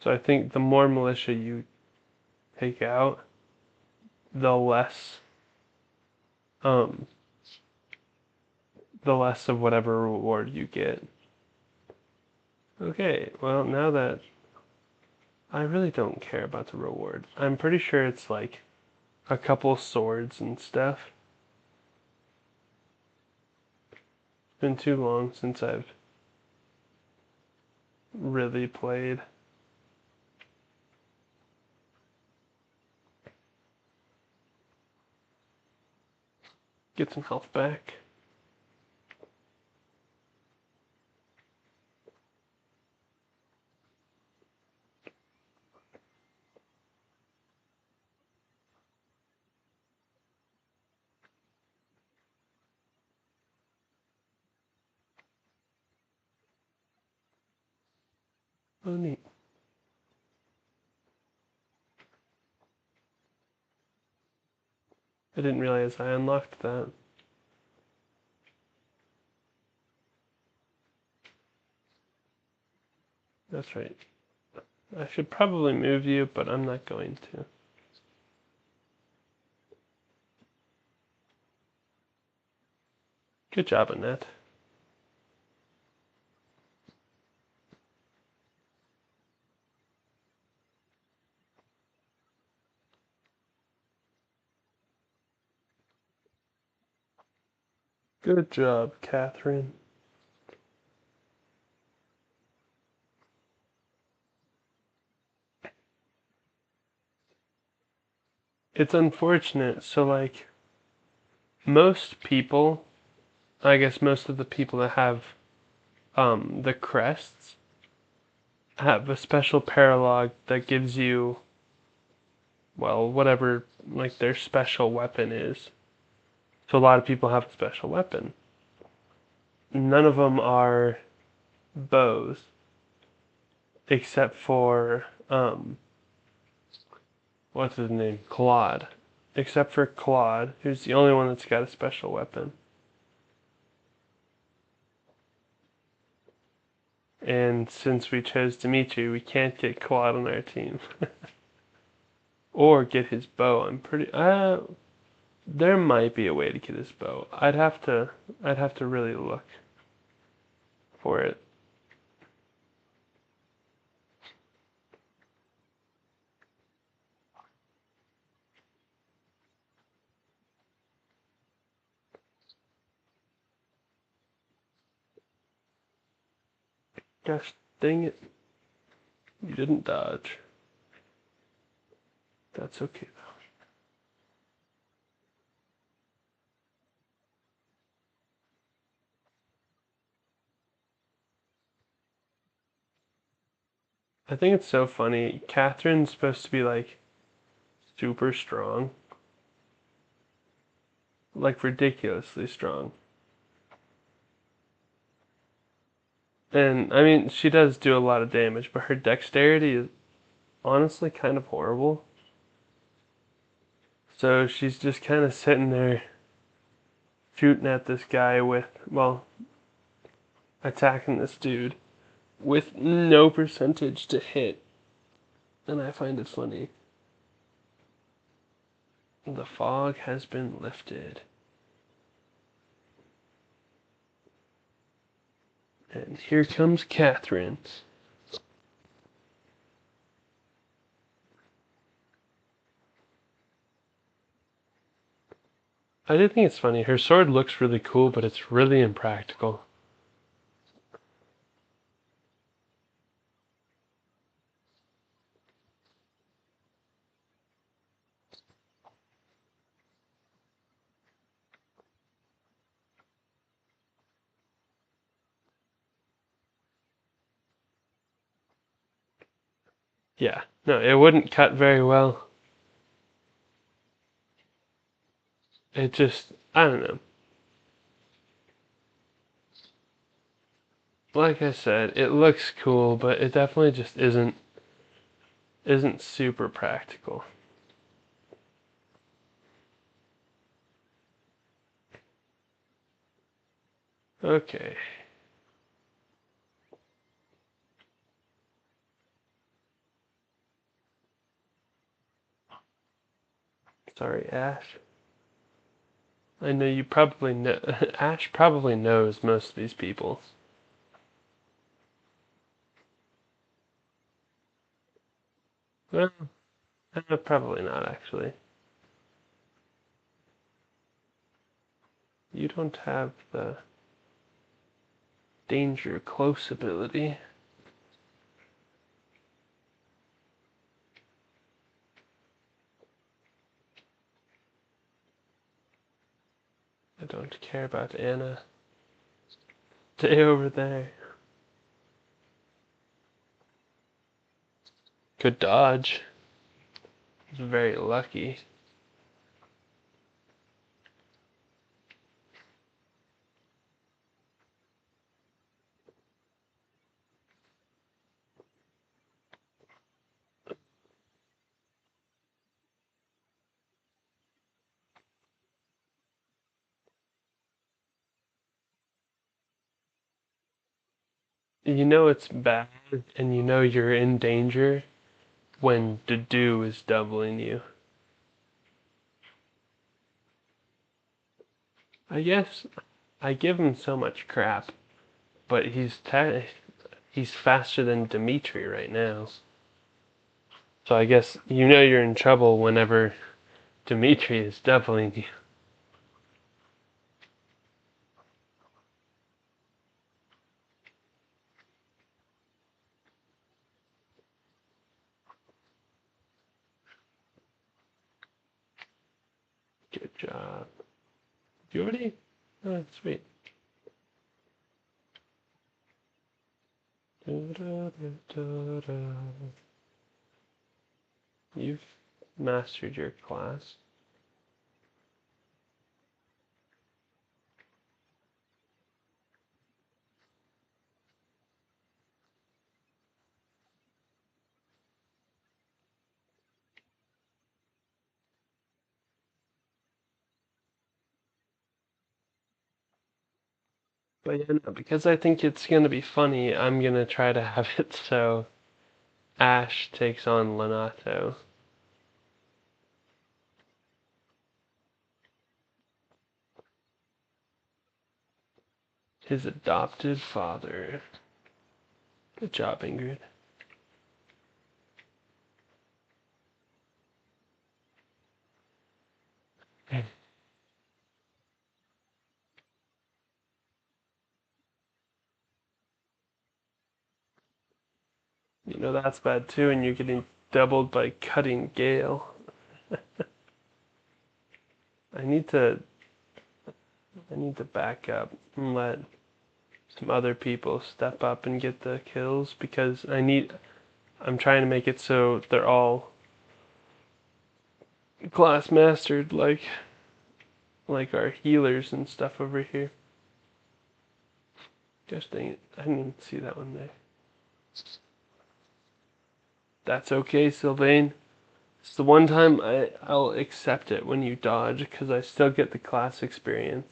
Speaker 1: So I think the more militia you take out, the less um the less of whatever reward you get. Okay, well now that I really don't care about the reward. I'm pretty sure it's like a couple swords and stuff. It's been too long since I've really played. Get some health back. Oh neat. I didn't realize I unlocked that. That's right. I should probably move you, but I'm not going to. Good job, Annette. Good job, Catherine. It's unfortunate. So, like, most people, I guess most of the people that have the crests have a special paralog that gives you, well, whatever, like, their special weapon is. So, a lot of people have a special weapon. None of them are bows, except for, what's his name? Claude. Except for Claude, who's the only one that's got a special weapon. And since we chose Dimitri, we can't get Claude on our team. Or get his bow. I'm pretty there might be a way to get his bow. I'd have to really look for it. Gosh dang it. You didn't dodge. That's okay though. I think it's so funny. Catherine's supposed to be like super strong. Like ridiculously strong. And I mean, she does do a lot of damage, but her dexterity is honestly kind of horrible. So she's just kind of sitting there shooting at this guy with, well, attacking this dude with no percentage to hit. And I find it funny. The fog has been lifted. And here comes Catherine. I do think it's funny. Her sword looks really cool, but it's really impractical. Yeah. No, it wouldn't cut very well. It just, I don't know. Like I said, it looks cool, but it definitely just isn't super practical. Okay. Sorry, Ash. I know you probably know. Ash probably knows most of these people. Well, probably not actually. You don't have the danger close ability. I don't care about Anna. Stay over there. Good dodge. Very lucky. You know it's bad, and you know you're in danger when Dedu is doubling you. I guess I give him so much crap, but he's faster than Dimitri right now. So I guess you know you're in trouble whenever Dimitri is doubling you. Good job. You already? Oh, that's sweet. You've mastered your class. But yeah, no, because I think it's gonna be funny, I'm gonna try to have it so Ash takes on Lenato, his adopted father. Good job, Ingrid. You know that's bad too, and you're getting doubled by cutting Gale. I need to I need to back up and let some other people step up and get the kills because I'm trying to make it so they're all class mastered like our healers and stuff over here. Gosh dang it, I didn't even see that one there. That's okay, Sylvain. It's the one time I'll accept it when you dodge because I still get the class experience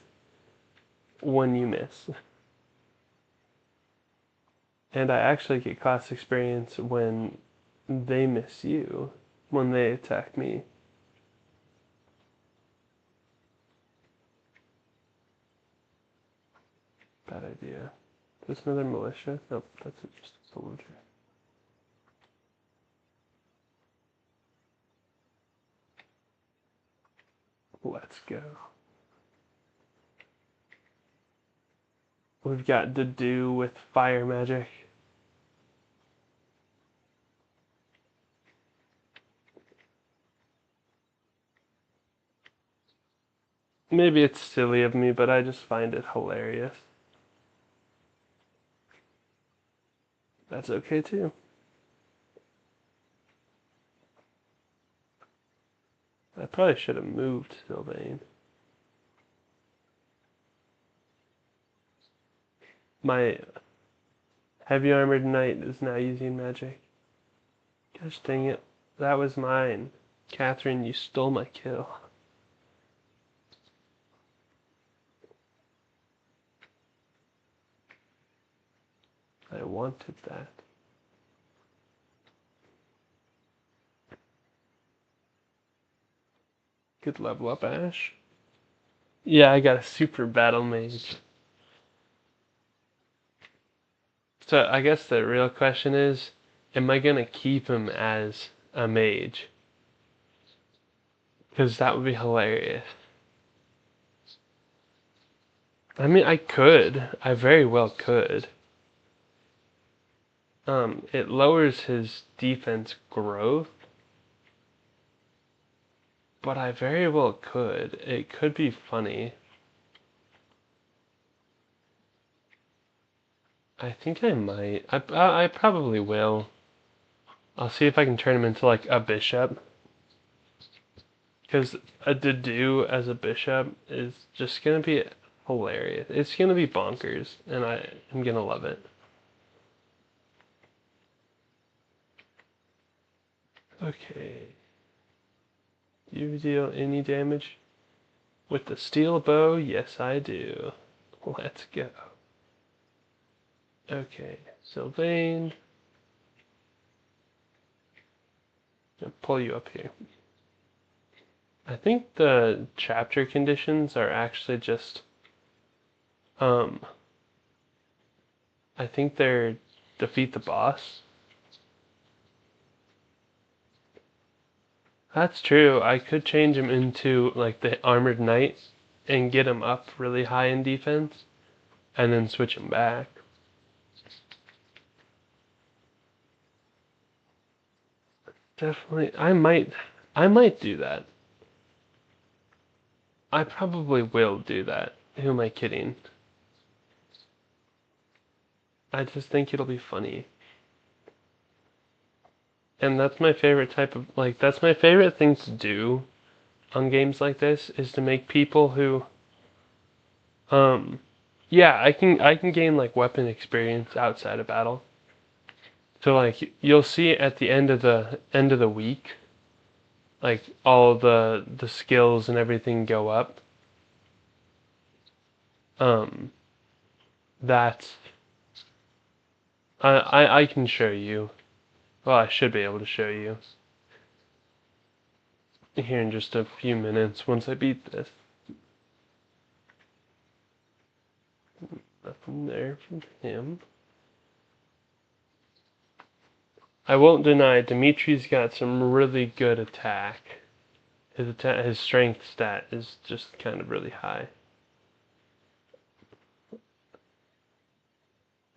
Speaker 1: when you miss. And I actually get class experience when they miss you, when they attack me. Bad idea. There's another militia? Nope, that's just a soldier. Let's go. We've got to do with fire magic. Maybe it's silly of me, but I just find it hilarious. That's okay too. I probably should have moved Sylvain. My heavy armored knight is now using magic. Gosh dang it. That was mine. Catherine, you stole my kill. I wanted that. Good level up, Ash. Yeah, I got a super battle mage. So I guess the real question is, am I gonna keep him as a mage? Because that would be hilarious. I mean, I could. I very well could. It lowers his defense growth, but I very well could. It could be funny. I think I might. I probably will. I'll see if I can turn him into like a bishop. Because a Dedue as a bishop is just gonna be hilarious. It's gonna be bonkers, and I'm gonna love it. Okay. You deal any damage? With the steel bow? Yes, I do. Let's go. Okay, Sylvain. I'll pull you up here. I think the chapter conditions are actually just, um, I think they're defeat the boss. That's true. I could change him into like the armored knight and get him up really high in defense and then switch him back. Definitely. I might do that. I probably will do that. Who am I kidding? I just think it'll be funny. And that's my favorite type of like that's my favorite thing to do on games like this is to make people who um yeah, I can gain like weapon experience outside of battle. So like you'll see at the end of the week like all the skills and everything go up. Um that I can show you. Well, I should be able to show you here in just a few minutes once I beat this. Nothing there from him. I won't deny Dimitri's got some really good attack. His strength stat is just kind of really high.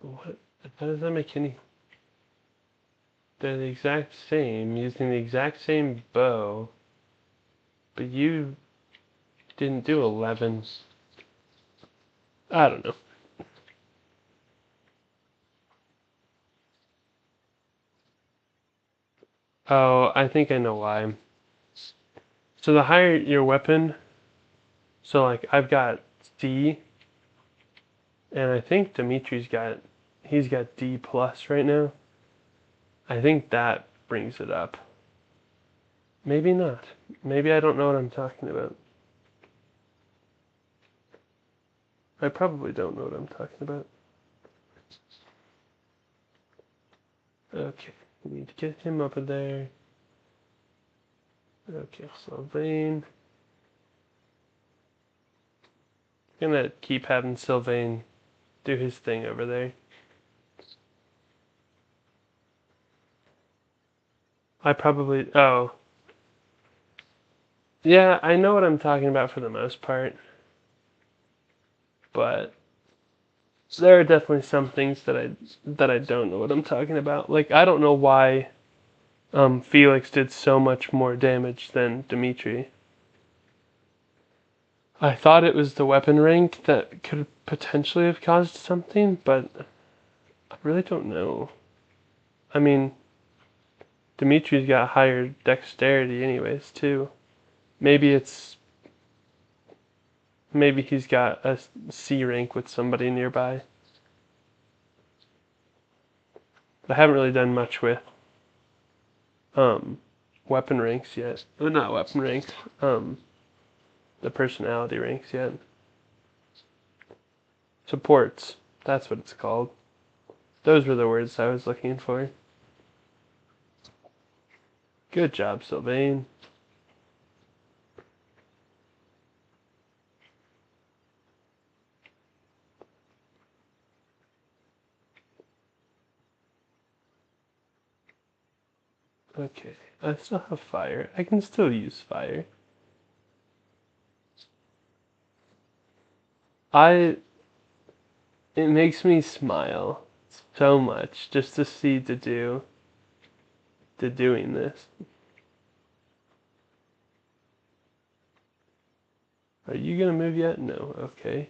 Speaker 1: What? How does that make any? They're the exact same, using the exact same bow, but you didn't do 11. I don't know. Oh, I think I know why. So the higher your weapon, so like I've got C, and I think he's got D plus right now. I think that brings it up. Maybe not. Maybe I don't know what I'm talking about. I probably don't know what I'm talking about. Okay, we need to get him up in there. Okay, Sylvain. Gonna keep having Sylvain do his thing over there. Oh. Yeah, I know what I'm talking about for the most part, but there are definitely some things that I don't know what I'm talking about. Like I don't know why Felix did so much more damage than Dimitri. I thought it was the weapon rank that could potentially have caused something, but I really don't know. I mean, Dimitri's got higher dexterity anyways, too. Maybe it's maybe he's got a C rank with somebody nearby. I haven't really done much with um weapon ranks yet. Oh, not weapon ranks. The personality ranks yet. Supports. That's what it's called. Those were the words I was looking for. Good job, Sylvain. Okay, I still have fire. I can still use fire. I It makes me smile so much just to see to doing this. Are you gonna move yet? No. Okay.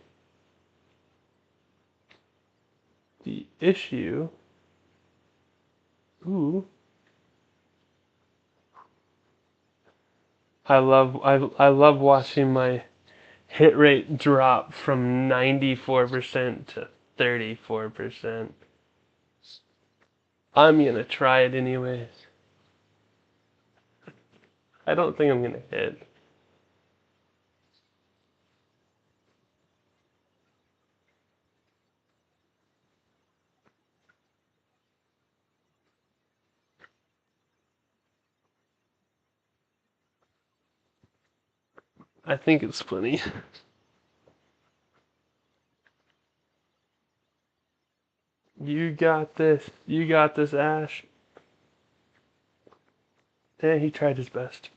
Speaker 1: The issue. Ooh. I love watching my hit rate drop from 94% to 34%. I'm gonna try it anyways. I don't think I'm gonna hit. I think it's funny. You got this. You got this, Ash. Yeah, he tried his best.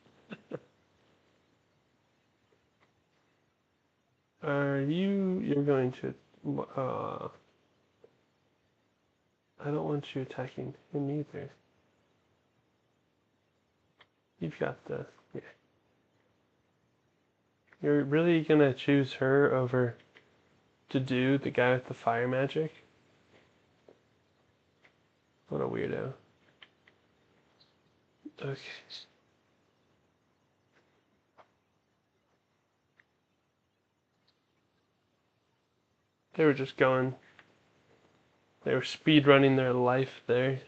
Speaker 1: You're going to. I don't want you attacking him either. You've got the. Yeah. You're really gonna choose her over to do the guy with the fire magic? What a weirdo. Okay. They were just going. They were speed running their life there.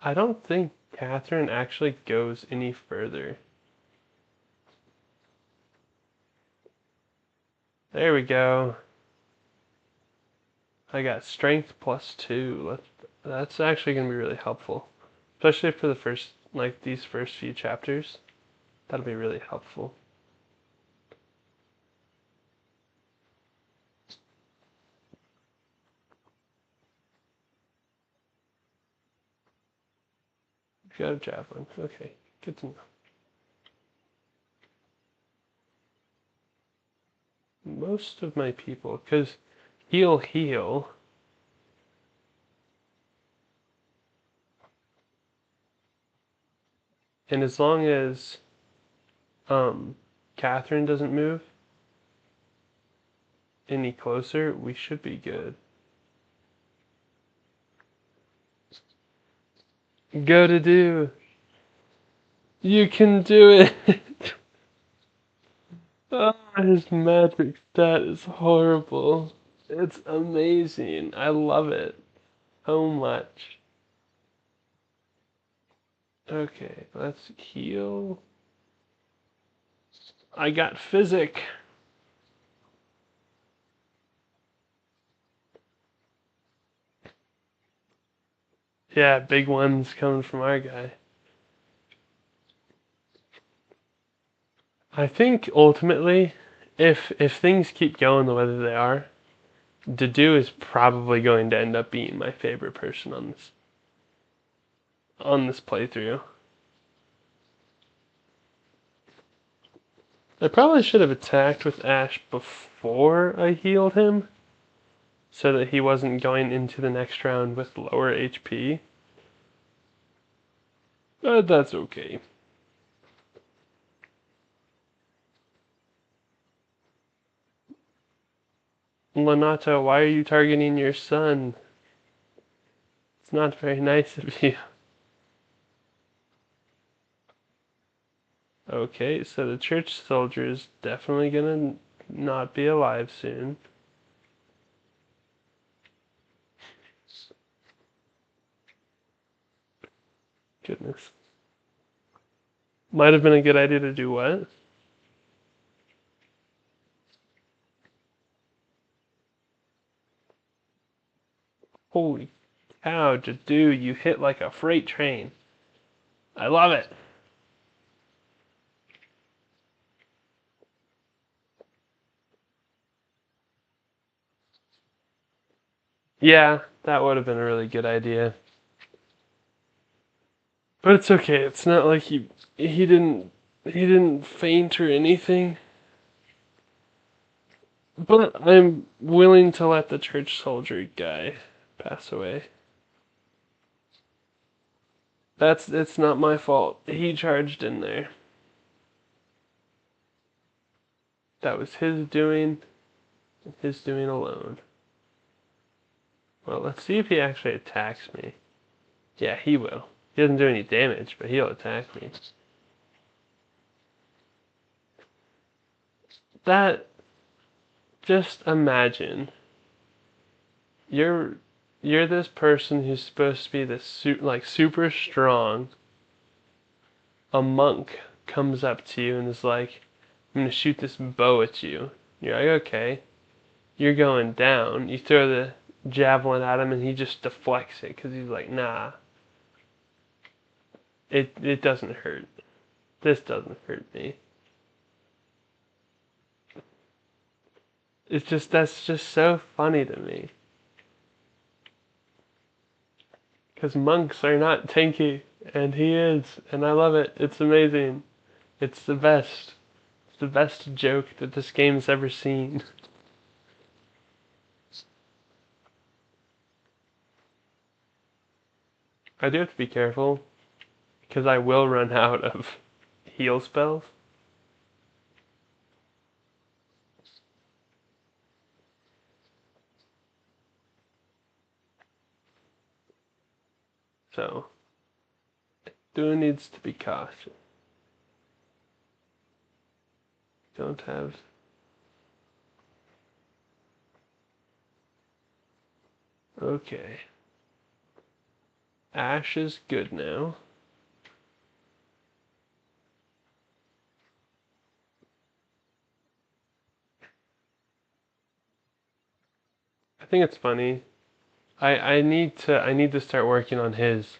Speaker 1: I don't think Catherine actually goes any further. There we go. I got strength +2. That's actually gonna be really helpful, especially for the first, like these first few chapters. That'll be really helpful. You got a javelin. Okay, good to know. Most of my people, because heal, and as long as um Catherine doesn't move any closer, we should be good. Go to do. You can do it. Oh, his magic stat is horrible. It's amazing. I love it so much. Okay, let's heal. I got physic. Yeah, big ones coming from our guy. I think ultimately, if things keep going the way that they are, Dedu is probably going to end up being my favorite person on this playthrough. I probably should have attacked with Ash before I healed him, so that he wasn't going into the next round with lower HP. But that's okay. Lanato, why are you targeting your son? It's not very nice of you. Okay, so the church soldier is definitely gonna not be alive soon. Goodness. Might have been a good idea to do what? Holy cow, Jadu, you hit like a freight train. I love it. Yeah, that would have been a really good idea. But it's okay. It's not like he didn't faint or anything. But I'm willing to let the church soldier guy pass away. It's not my fault. He charged in there. That was his doing, and his doing alone. Well, let's see if he actually attacks me. Yeah, he will. He doesn't do any damage, but he'll attack me. That just imagine you're you're this person who's supposed to be this like super strong. A monk comes up to you and is like, "I'm gonna shoot this bow at you." You're like, "Okay." You're going down. You throw the javelin at him and he just deflects it because he's like, "Nah, it doesn't hurt. This doesn't hurt me." That's just so funny to me. Because monks are not tanky, and he is, and I love it. It's amazing. It's the best. It's the best joke that this game's ever seen. I do have to be careful, because I will run out of heal spells. So, do needs to be cautious. Don't have. Okay. Ash is good now. I think it's funny. I need to start working on his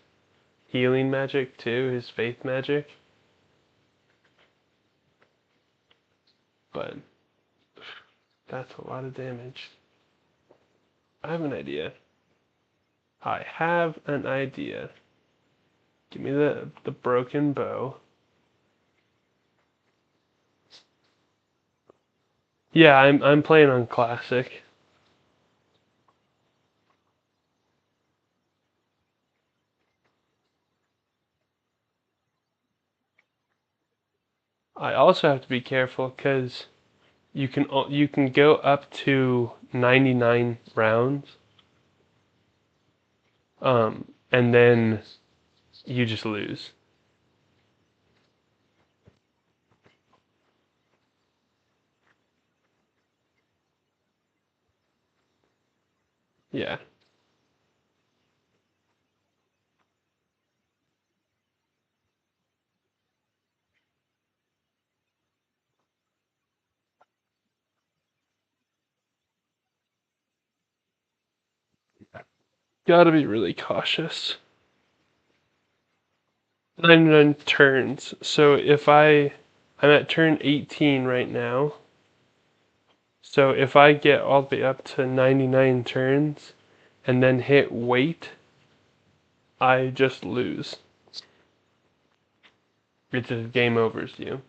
Speaker 1: healing magic too, his faith magic. But that's a lot of damage. I have an idea. I have an idea. Give me the broken bow. Yeah, I'm playing on classic. I also have to be careful because you can go up to 99 rounds, and then you just lose. Yeah, gotta be really cautious. 99 turns. So I'm at turn 18 right now. So if I get all the way up to 99 turns and then hit wait, I just lose. It just game overs you.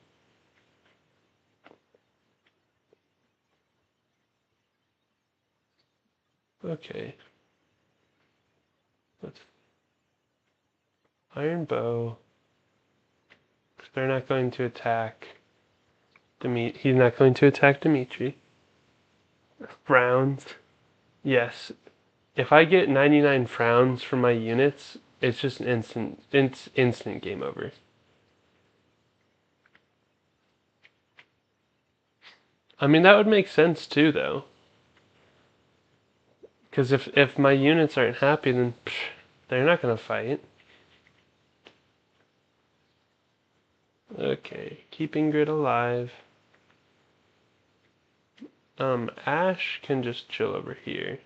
Speaker 1: Okay. Let's Iron Bow. They're not going to attack He's not going to attack Dimitri. Rounds. Yes. if I get 99 frowns from my units, it's just an instant game over. I mean, that would make sense too, though. Because if my units aren't happy, then they're not going to fight. Okay, keeping Grid alive. Ash can just chill over here.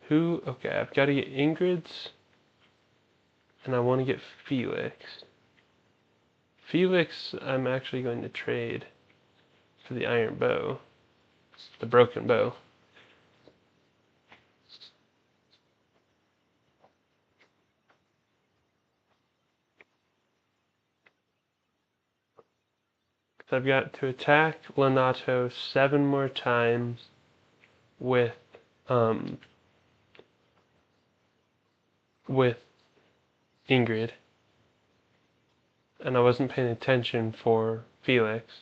Speaker 1: Who? Okay, I've got to get Ingrid's, and I want to get Felix. Felix, I'm actually going to trade for the iron bow, the broken bow. So I've got to attack Lanato 7 more times with um with Ingrid, and I wasn't paying attention for Felix.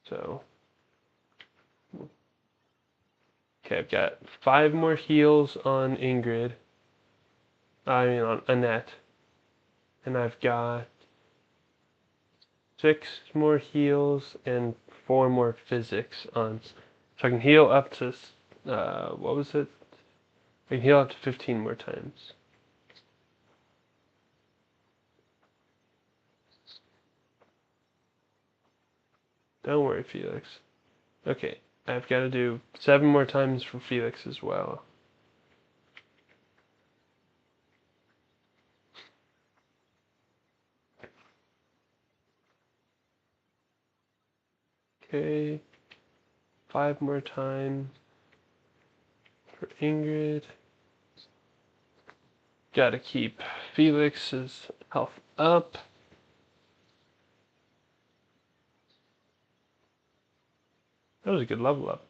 Speaker 1: So, okay, I've got 5 more heals on Ingrid. I mean on Annette, and I've got 6 more heals and 4 more physics on. So I can heal up to what was it? I can heal up to 15 more times. Don't worry, Felix. Okay, I've got to do 7 more times for Felix as well. Okay, 5 more times for Ingrid. Gotta keep Felix's health up. That was a good level up.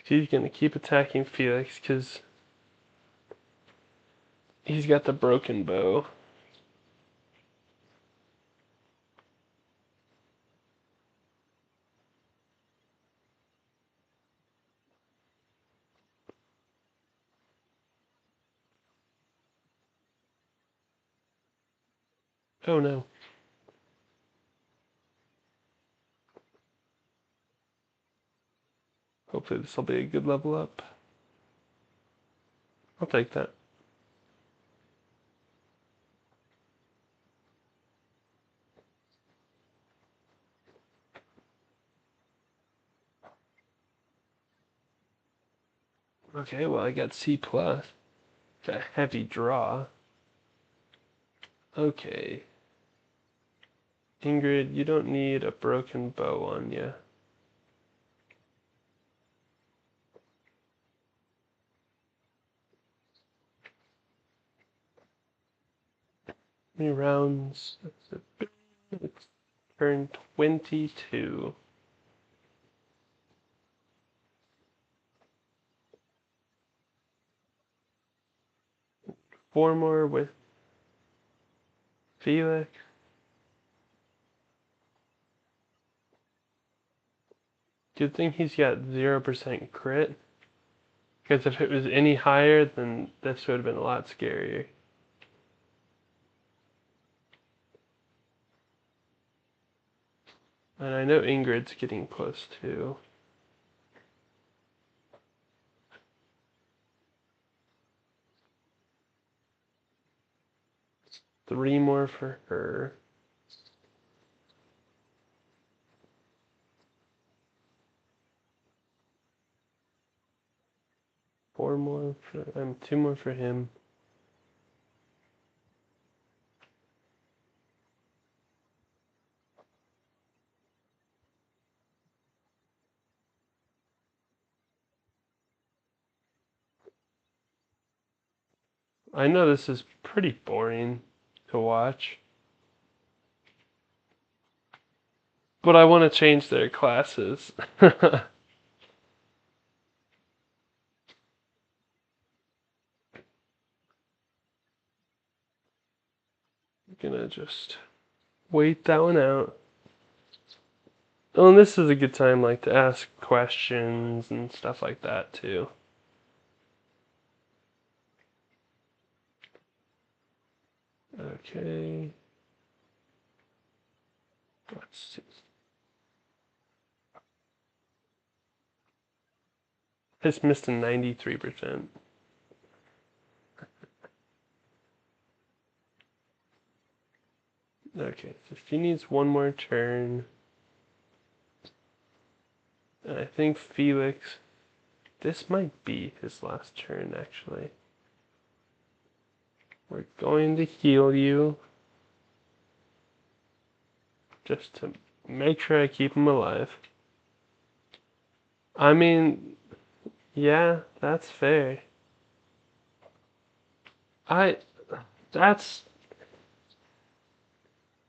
Speaker 1: He's gonna keep attacking Felix because he's got the broken bow. Oh no. Hopefully this will be a good level up. I'll take that. Okay, well I got C+. Got a heavy draw. Okay. Ingrid, you don't need a broken bow on you. How many rounds? It's turn 22. 4 more with Felix. Good thing he's got 0% crit. Because if it was any higher, then this would have been a lot scarier. And I know Ingrid's getting close too. 3 more for her. Four more for 2 more for him. I know this is pretty boring to watch, but I want to change their classes. gonna just wait that one out. Oh, and this is a good time, like, to ask questions and stuff like that too. Okay. Let's see. It's missed a 93%. Okay, so she needs one more turn. And I think Felix, this might be his last turn actually. We're going to heal you just to make sure I keep him alive. I mean, yeah, that's fair. I that's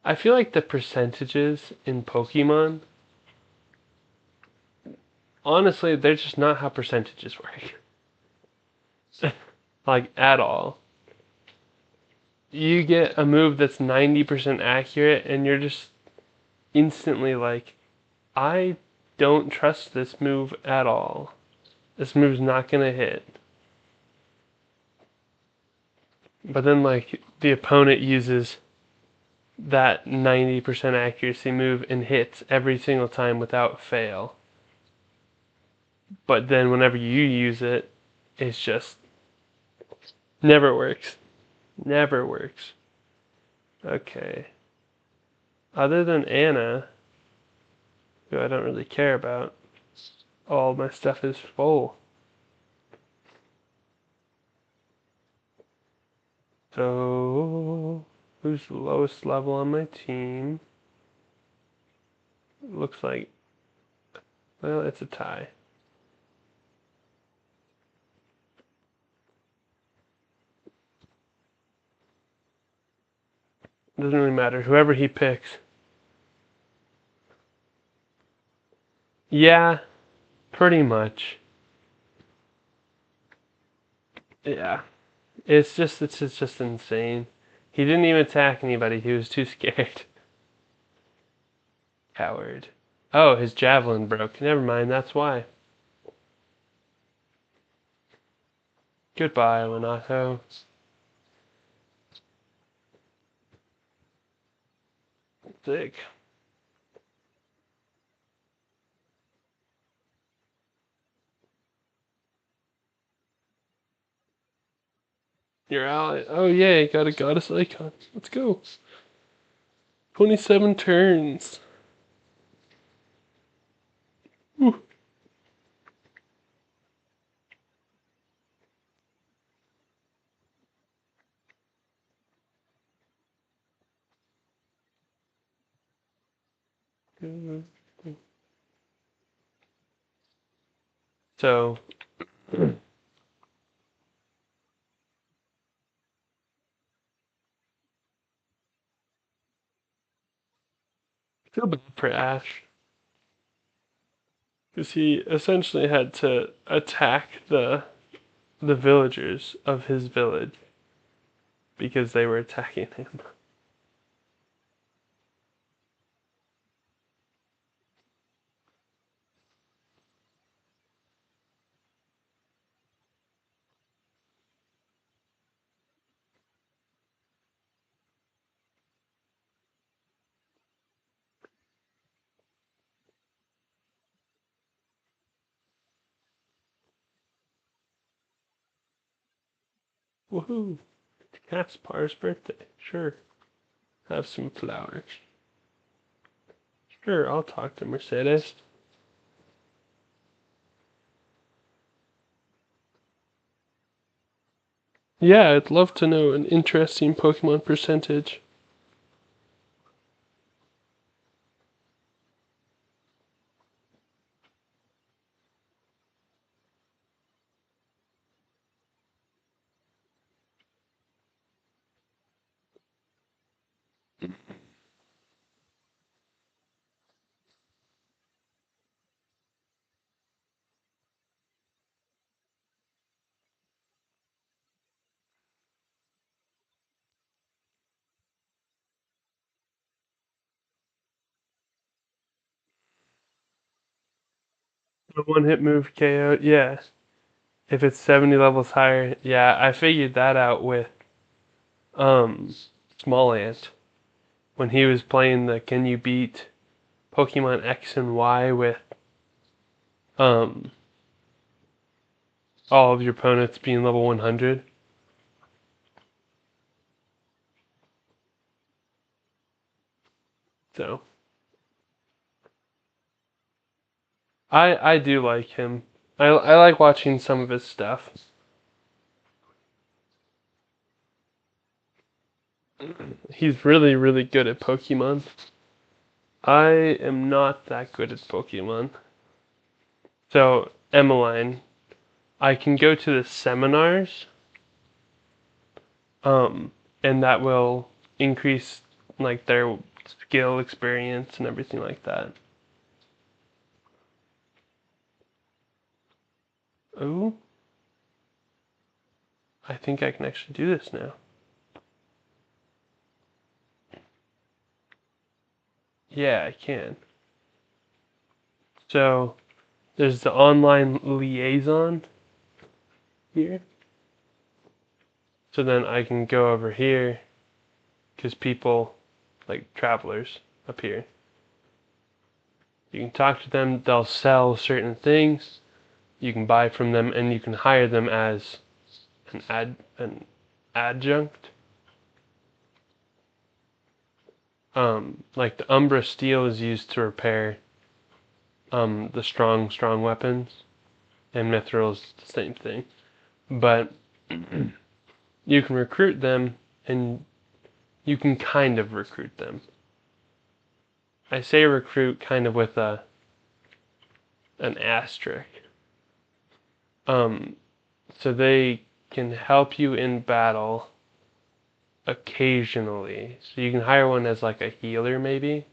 Speaker 1: I feel like the percentages in Pokemon, honestly, they're just not how percentages work. Like at all. You get a move that's 90% accurate and you're just instantly like, I don't trust this move at all. This move's not gonna hit. But then like the opponent uses that 90% accuracy move and hits every single time without fail. But then whenever you use it, it's just never works. Never works. Okay. Other than Anna, who I don't really care about, all my stuff is full. So, who's the lowest level on my team? Looks like, well, it's a tie. Doesn't really matter. Whoever he picks. Yeah, pretty much. Yeah. It's just insane. He didn't even attack anybody. He was too scared. Coward. Oh, his javelin broke. Never mind, that's why. Goodbye, Renato. Sick. Your ally. Oh, yeah, got a goddess icon. Let's go. 27 turns. Whew. So, I feel bad for Ash. Because he essentially had to attack the villagers of his village because they were attacking him. Woohoo! Caspar's birthday. Sure. Have some flowers. Sure, I'll talk to Mercedes. Yeah, I'd love to know an interesting Pokemon percentage. The one hit move KO. Yeah. If it's 70 levels higher. Yeah, I figured that out with um Small Ant when he was playing the can you beat Pokemon X and Y with um all of your opponents being level 100. So I do like him. I like watching some of his stuff. He's really good at Pokemon. I am not that good at Pokemon. So Emmeline, I can go to the seminars, um, and that will increase like their skill, experience, and everything like that. Oh, I think I can actually do this now. Yeah, I can. So there's the online liaison here. So then I can go over here because people, like travelers, appear. You can talk to them, they'll sell certain things, you can buy from them, and you can hire them as an adjunct. Like the Umbra steel is used to repair the strong weapons, and Mithril's the same thing. But you can recruit them, and you can kind of recruit them. I say recruit kind of with an asterisk. Um, so they can help you in battle occasionally. So you can hire one as like a healer maybe,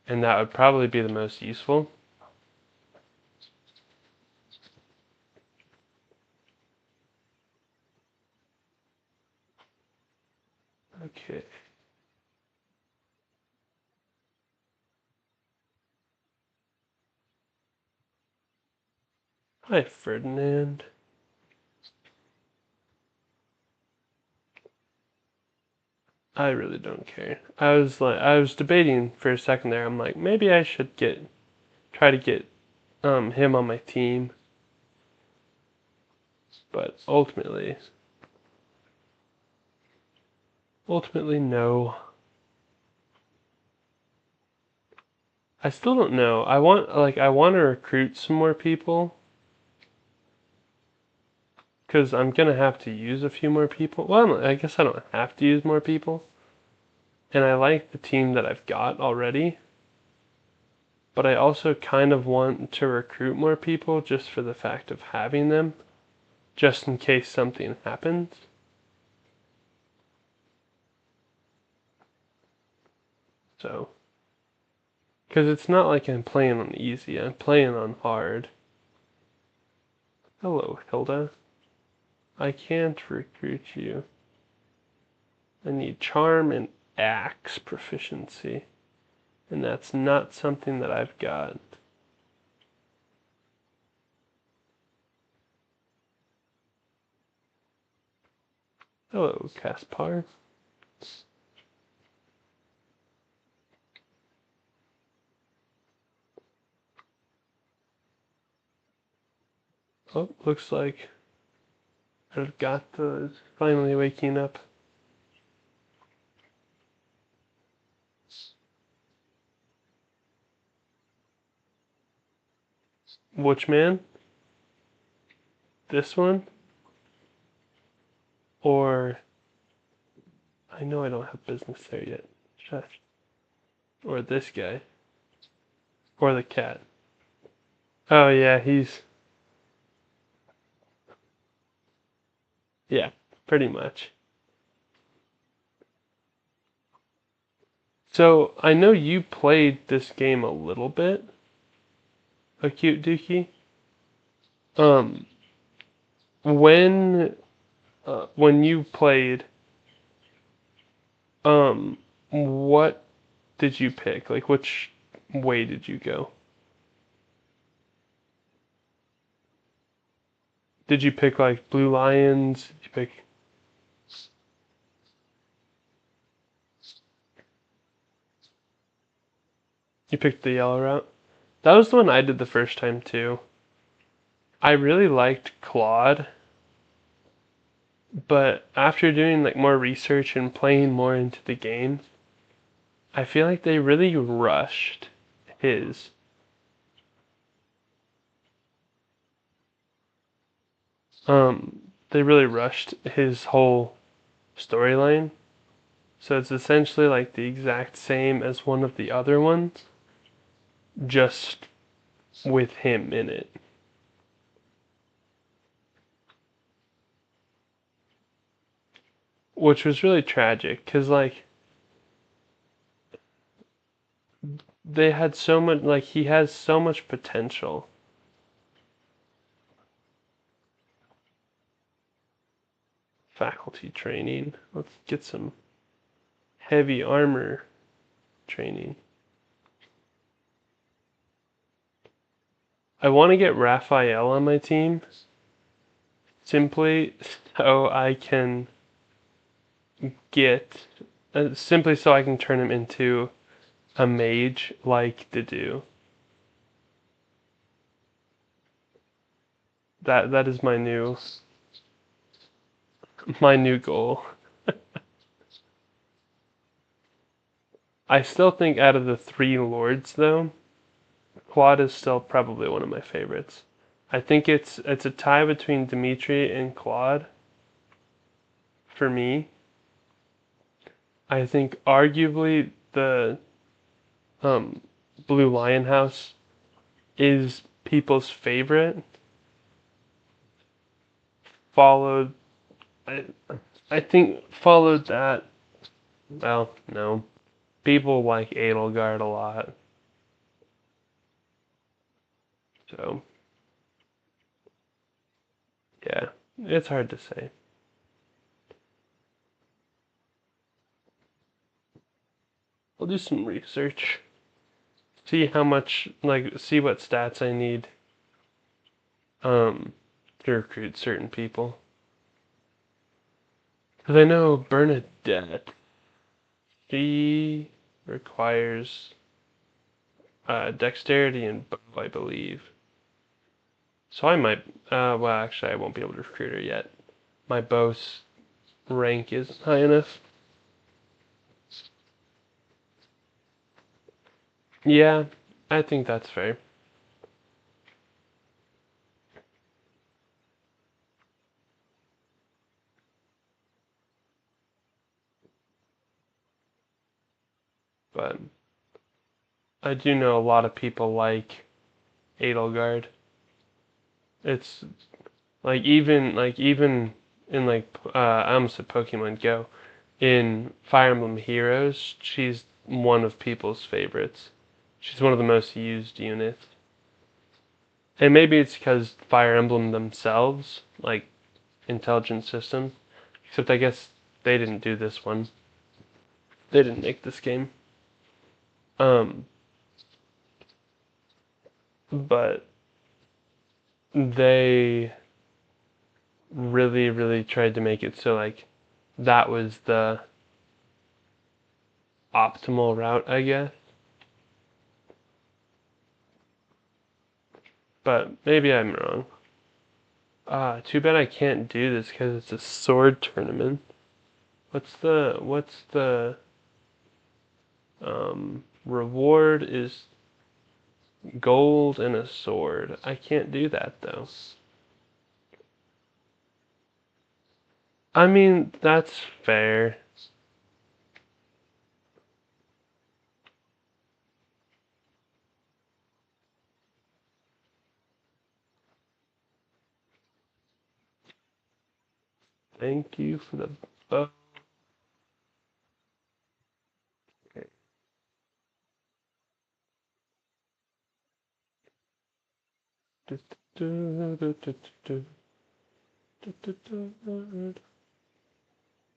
Speaker 1: and that would probably be the most useful. Okay. Hi, Ferdinand. I really don't care. I was debating for a second there. I'm like, maybe I should try to get him on my team, but ultimately no. I still don't know. I want to recruit some more people because I'm gonna have to use a few more people. Well, I guess I don't have to use more people, and I like the team that I've got already. But I also kind of want to recruit more people just for the fact of having them, just in case something happens. So, because it's not like I'm playing on easy, I'm playing on hard. Hello, Hilda. I can't recruit you. I need charm and axe proficiency, and that's not something that I've got. Hello, Caspar. Oh, looks like I've got the finally waking up. Which man? This one? Or I know I don't have business there yet. Shush. Or this guy. Or the cat. Oh yeah, yeah, pretty much. So I know you played this game a little bit, Acute Dookie. Um, when when you played, um, what did you pick? Like which way did you go? Did you pick like blue lions? Did you pick? You picked the yellow route. That was the one I did the first time too. I really liked Claude, but after doing like more research and playing more into the game, I feel like they really rushed his. They really rushed his whole storyline. So it's essentially like the exact same as one of the other ones, just with him in it. Which was really tragic because like they had so much, like he has so much potential. Faculty training. Let's get some heavy armor training. I want to get Raphael on my team simply so I can get simply so I can turn him into a mage like Dedue. That is my new goal. I still think out of the three lords though, Claude is still probably one of my favorites. I think it's a tie between Dimitri and Claude for me. I think arguably the um, Blue Lion House is people's favorite, followed I I think followed that. Well, no, people like Edelgard a lot, so yeah, it's hard to say. I'll do some research, see how much like see what stats I need um to recruit certain people. Because I know Bernadette, she requires dexterity and bow, I believe. So I might, well, actually, I won't be able to recruit her yet. My bow's rank isn't high enough. Yeah, I think that's fair. But I do know a lot of people like Edelgard. It's like even in like I almost said Pokemon Go. In Fire Emblem Heroes, she's one of people's favorites. She's one of the most used units. And maybe it's because Fire Emblem themselves, like intelligent system, except I guess they didn't do this one. They didn't make this game. Um, but they really, really tried to make it so like that was the optimal route, I guess. But maybe I'm wrong. Too bad I can't do this because it's a sword tournament. What's the reward is gold and a sword. I can't do that though. I mean, that's fair. Thank you for the bow. Okay.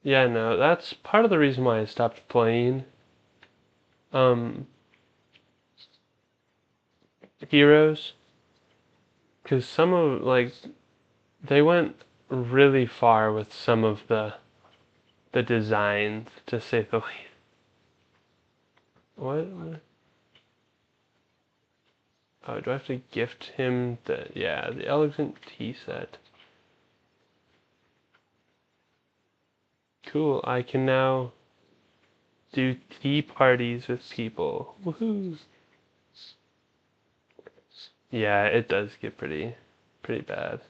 Speaker 1: Yeah, no, that's part of the reason why I stopped playing um Heroes, because some of like they went really far with some of the designs, to say the least. What? Oh, do I have to gift him the elegant tea set? Cool, I can now do tea parties with people. Woohoo! Yeah, it does get pretty bad.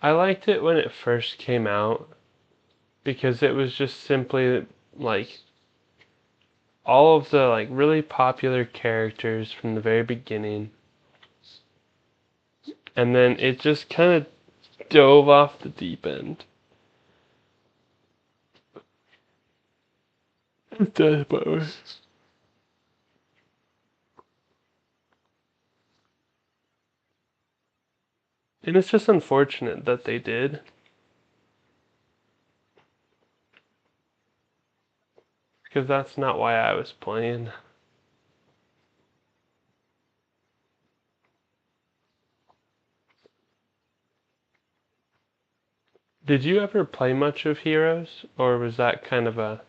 Speaker 1: I liked it when it first came out because it was just simply like all of the like really popular characters from the very beginning, and then it just kind of dove off the deep end. It does, by the way. And it's just unfortunate that they did, because that's not why I was playing. Did you ever play much of Heroes, or was that kind of a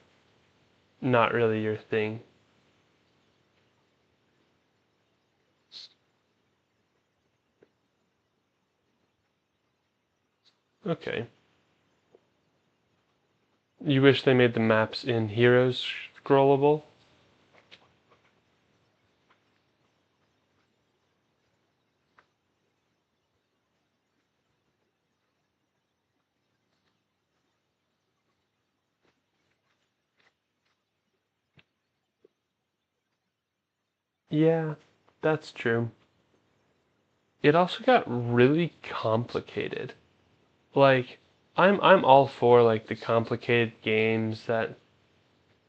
Speaker 1: not really your thing? Okay. You wish they made the maps in Heroes scrollable? Yeah, that's true. It also got really complicated. Like, I'm all for like the complicated games that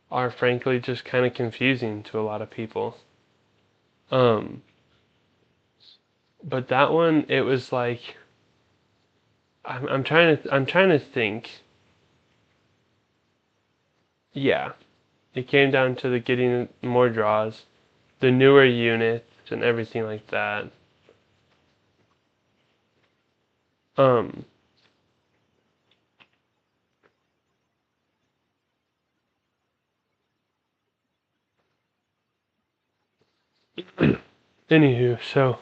Speaker 1: are frankly just kind of confusing to a lot of people. Um, but that one, it was like I'm trying to think. Yeah, it came down to the getting more draws, the newer units, and everything like that. Um, Anywho, so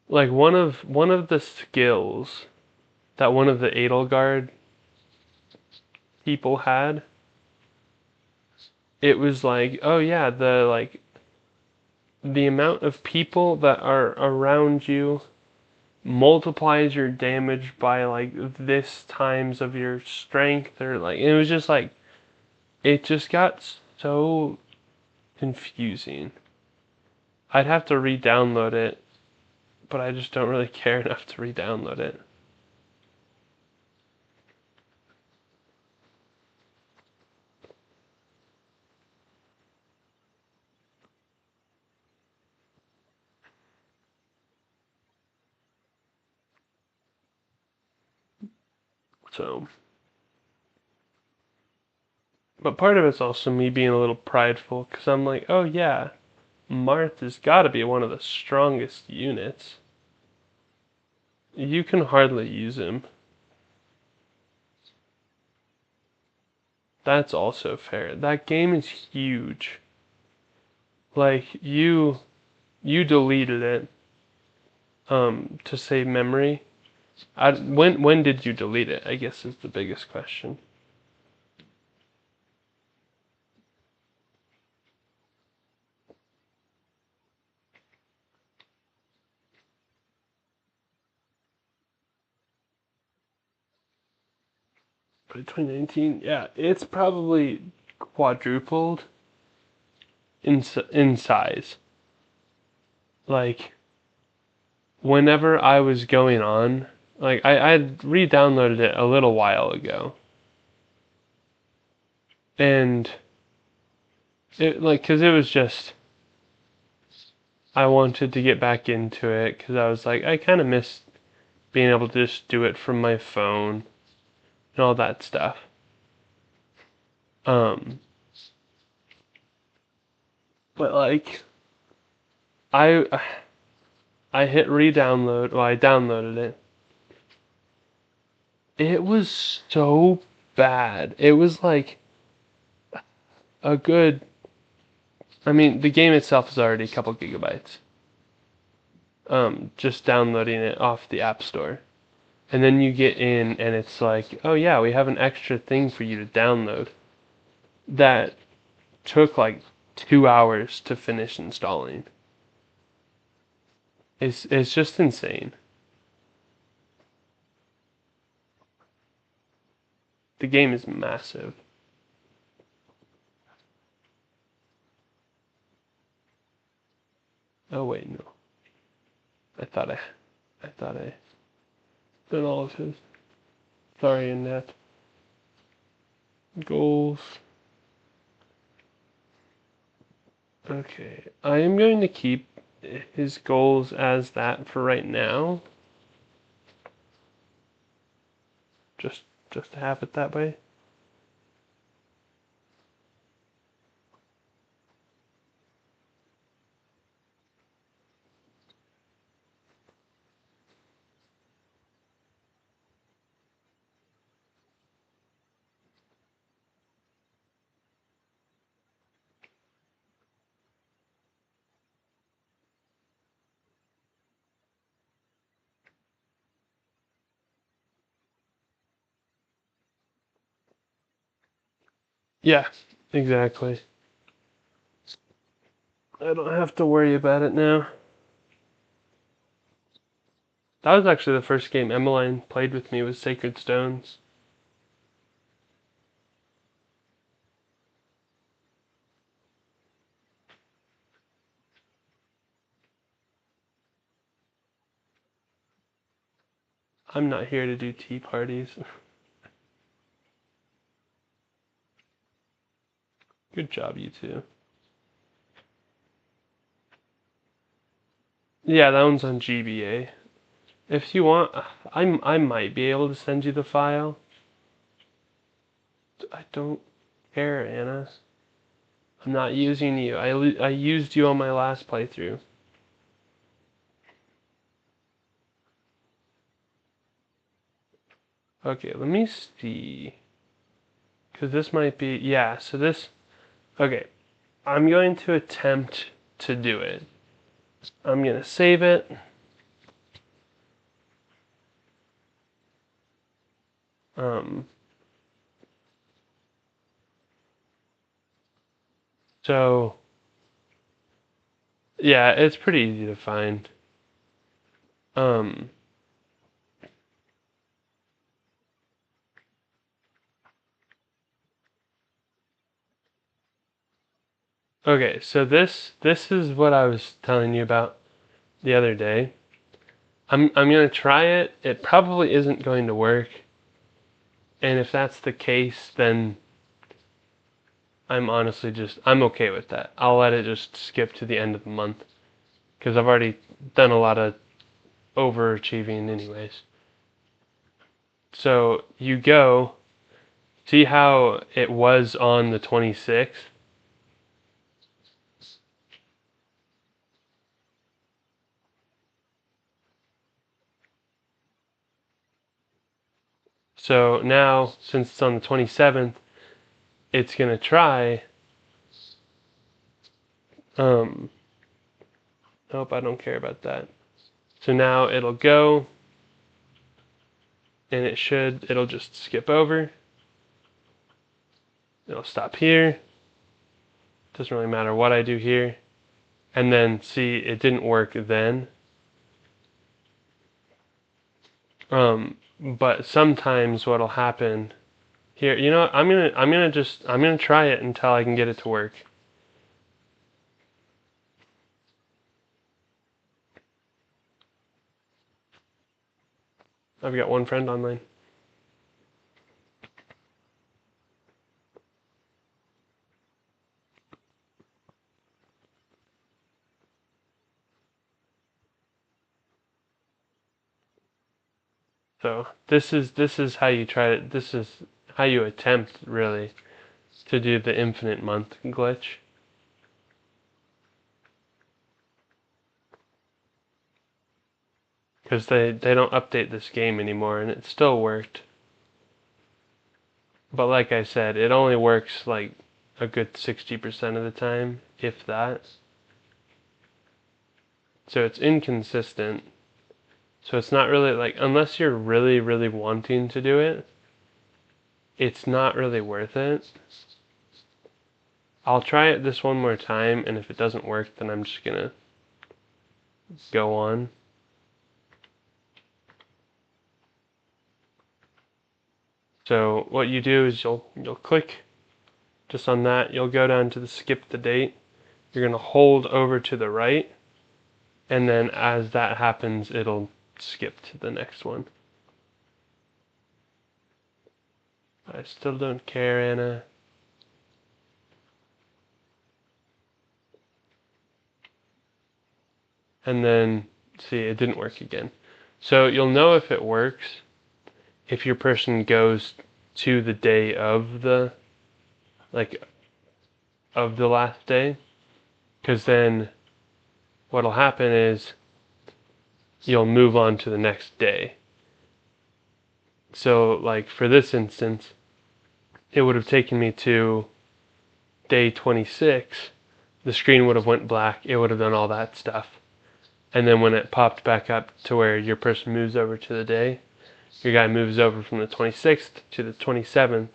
Speaker 1: like one of the skills that one of the Edelgard people had, it was like, oh yeah, the amount of people that are around you multiplies your damage by like this times of your strength, or like it was just like it just got so confusing. I'd have to re-download it, but I just don't really care enough to re-download it. So, but part of it's also me being a little prideful because I'm like, oh yeah, Marth has got to be one of the strongest units. You can hardly use him. That's also fair. That game is huge. Like you deleted it to save memory. When did you delete it? I guess is the biggest question. But 2019, yeah, it's probably quadrupled in size. Like whenever I was going on, like I re-downloaded it a little while ago, and it like because it was just I wanted to get back into it because I was like I kind of missed being able to just do it from my phone and all that stuff. Um, but like I I hit re-download. Well, I downloaded it. It was so bad. It was like a good. I mean, the game itself is already a couple gigabytes. Just downloading it off the App Store. And then you get in and it's like, oh yeah, we have an extra thing for you to download. That took like 2 hours to finish installing. It's just insane. The game is massive. Oh wait, no. I thought I done all of his. Sorry, Annette. Goals. Okay, I am going to keep his goals as that for right now. Just to have it that way. Yeah, exactly. I don't have to worry about it now. That was actually the first game Emmeline played with me was Sacred Stones. I'm not here to do tea parties. Good job, you two. Yeah, that one's on GBA. If you want, I might be able to send you the file. I don't care, Anna. I'm not using you. I used you on my last playthrough. Okay, let me see. Because this might be, yeah, so this, okay. I'm going to attempt to do it. I'm going to save it. Um, so, yeah, it's pretty easy to find. Um, okay, so this is what I was telling you about the other day. I'm gonna try it. It probably isn't going to work. And if that's the case, then I'm honestly I'm okay with that. I'll let it just skip to the end of the month because I've already done a lot of overachieving anyways. So you go, see how it was on the 26th? So now, since it's on the 27th, it's going to try, nope, I don't care about that. So now it'll go, and it'll just skip over. It'll stop here. Doesn't really matter what I do here. And then see, it didn't work then. But sometimes what'll happen here, you know what, I'm gonna try it until I can get it to work. I've got one friend online. So this is how you try it. This is how you attempt really to do the infinite month glitch. because they don't update this game anymore, and it still worked. But like I said, it only works like a good 60% of the time, if that. So it's inconsistent. So it's not really like, unless you're really, really wanting to do it, it's not really worth it. I'll try it this one more time, and if it doesn't work, then I'm just gonna go on. So what you do is you'll click just on that. You'll go down to the skip the date. You're gonna hold over to the right, and then as that happens, it'll skip to the next one. I still don't care, Anna. And then, see, it didn't work again. So you'll know if it works if your person goes to the day of the, like, of the last day. Because then what'll happen is you'll move on to the next day. So, like, for this instance, it would have taken me to day 26. The screen would have went black. It would have done all that stuff. And then when it popped back up to where your person moves over to the day, your guy moves over from the 26th to the 27th. And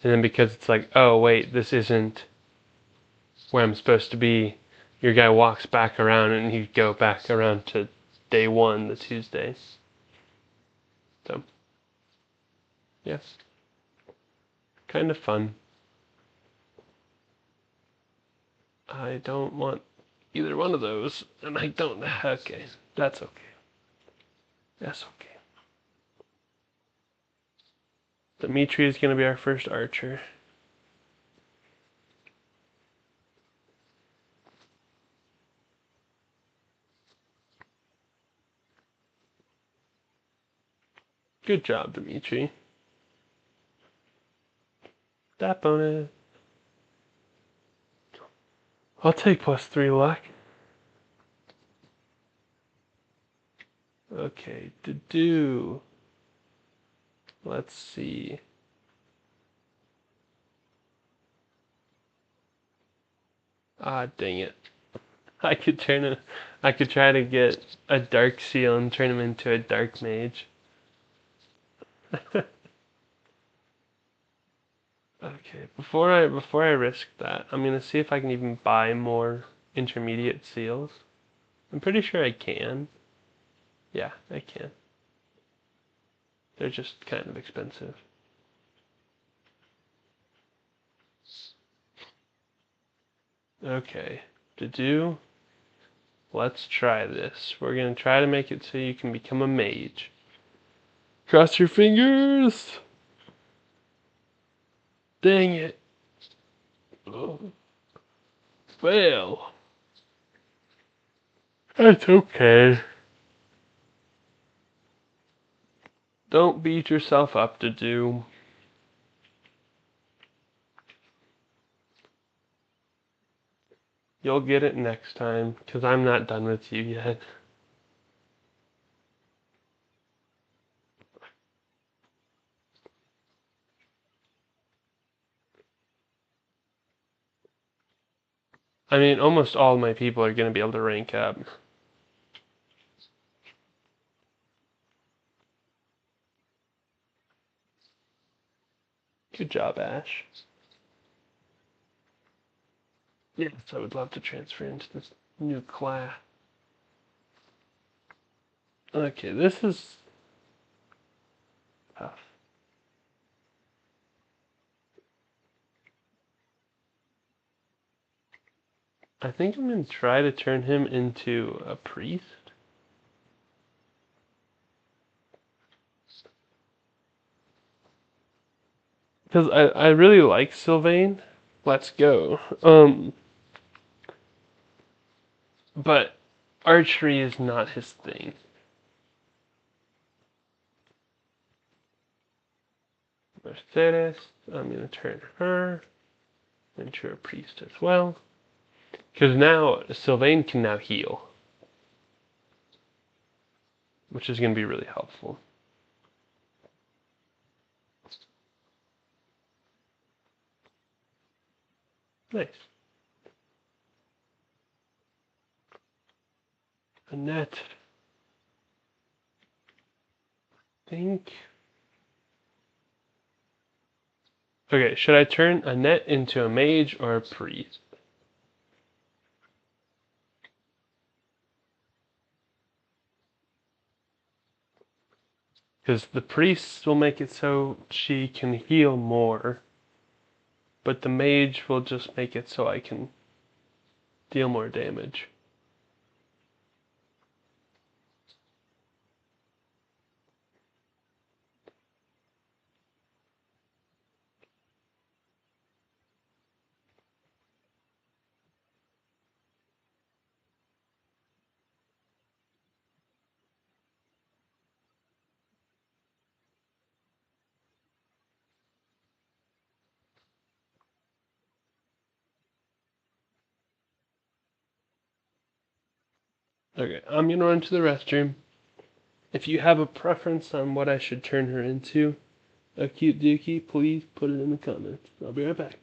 Speaker 1: then because it's like, oh, wait, this isn't where I'm supposed to be, your guy walks back around and you go back around to day 1, the Tuesday. So, yes. Kind of fun. I don't want either one of those, and I don't. Okay, that's okay. That's okay. Dimitri is going to be our first archer. Good job, Dimitri. That bonus. I'll take +3 luck. Okay, to do. Let's see. Ah, dang it. I could try to get a dark seal and turn him into a dark mage. Okay, before I risk that, I'm gonna see if I can even buy more intermediate seals. I'm pretty sure I can. Yeah, I can. They're just kind of expensive. Okay, to do, let's try this. We're gonna try to make it so you can become a mage. Cross your fingers! Dang it. Oh, fail. That's okay. Don't beat yourself up to do. You'll get it next time, because I'm not done with you yet. I mean, almost all my people are going to be able to rank up. Good job, Ash. Yes, I would love to transfer into this new class. Okay, this is tough. I think I'm going to try to turn him into a priest. Because I really like Sylvain. Let's go. But archery is not his thing. Mercedes, I'm going to turn her into a priest as well. Because now Sylvain can now heal. which is going to be really helpful. Nice. A net. I think. Okay, should I turn a net into a mage or a priest? Because the priest will make it so she can heal more, but the mage will just make it so I can deal more damage. Okay, I'm gonna run to the restroom. If you have a preference on what I should turn her into, a cute dookie, please put it in the comments. I'll be right back.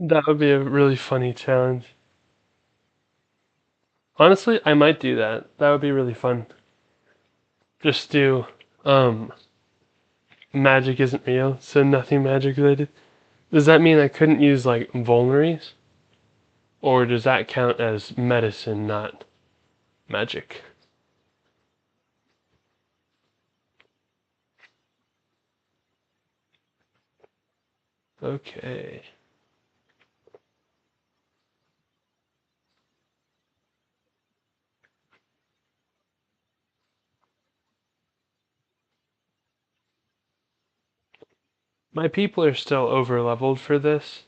Speaker 1: That would be a really funny challenge. Honestly, I might do that. That would be really fun. Just do magic isn't real, so nothing magic related. Does that mean I couldn't use like vulneries? Or does that count as medicine, not magic? Okay. My people are still over leveled for this.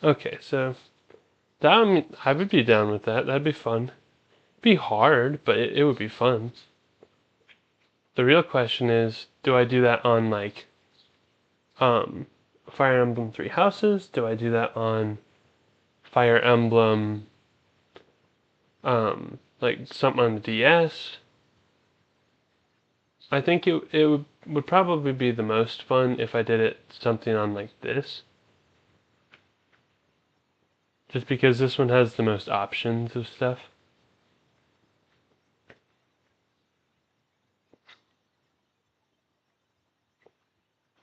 Speaker 1: Okay, so that I would be down with that. That'd be fun. It'd be hard, but it would be fun. The real question is, do I do that on like um Fire Emblem Three Houses? Do I do that on Fire Emblem like something on the DS? I think it would probably be the most fun if I did it something on like this. Just because this one has the most options of stuff.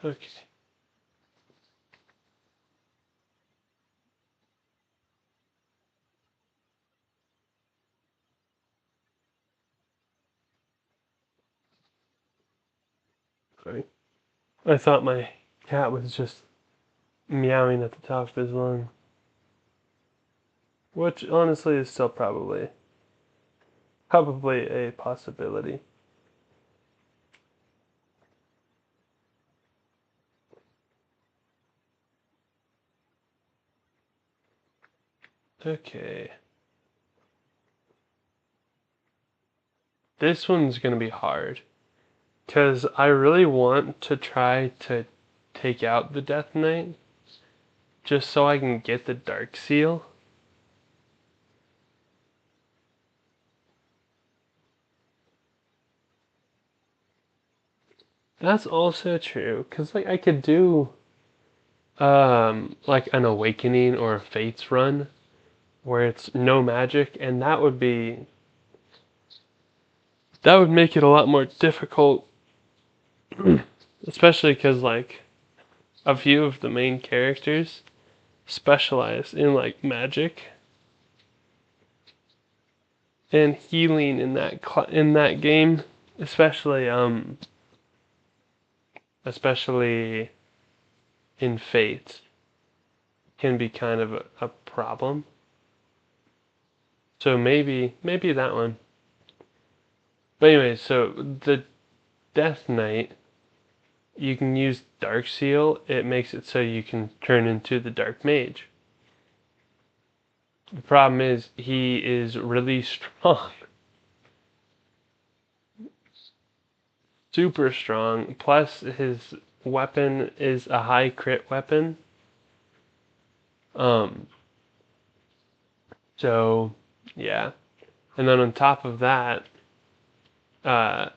Speaker 1: Okay. Sorry. I thought my cat was just meowing at the top of his lung. Which honestly is still probably a possibility. Okay. This one's gonna be hard. Because I really want to try to take out the Death Knight. Just so I can get the Dark Seal. That's also true. Because like I could do like an Awakening or a Fates run where it's no magic, and that would make it a lot more difficult, especially because like a few of the main characters specialize in like magic and healing in that game, especially in Fates, can be kind of a problem. So maybe that one. But anyway, so the Death Knight, you can use Dark Seal. It makes it so you can turn into the Dark Mage. The problem is he is really strong. Super strong. Plus his weapon is a high crit weapon. Um so yeah. And then on top of that, uh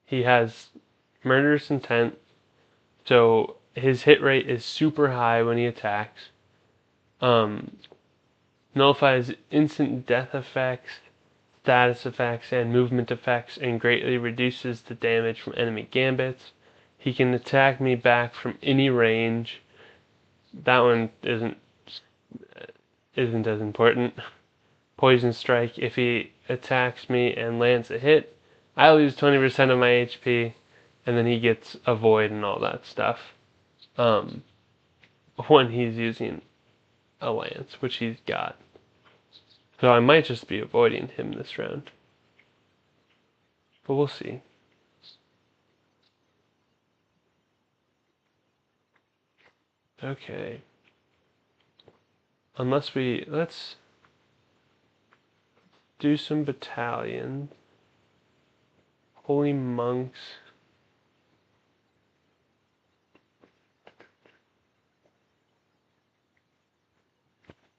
Speaker 1: he has murderous intent. So his hit rate is super high when he attacks. Um Nullifies instant death effects, status effects, and movement effects, and greatly reduces the damage from enemy gambits. He can attack me back from any range. That one isn't as important. Poison strike. If he attacks me and lands a hit, I lose 20% of my HP, and then he gets a void and all that stuff. Um, when he's using a lance, which he's got. So I might just be avoiding him this round. But we'll see. Okay. Let's do some battalions. Holy monks.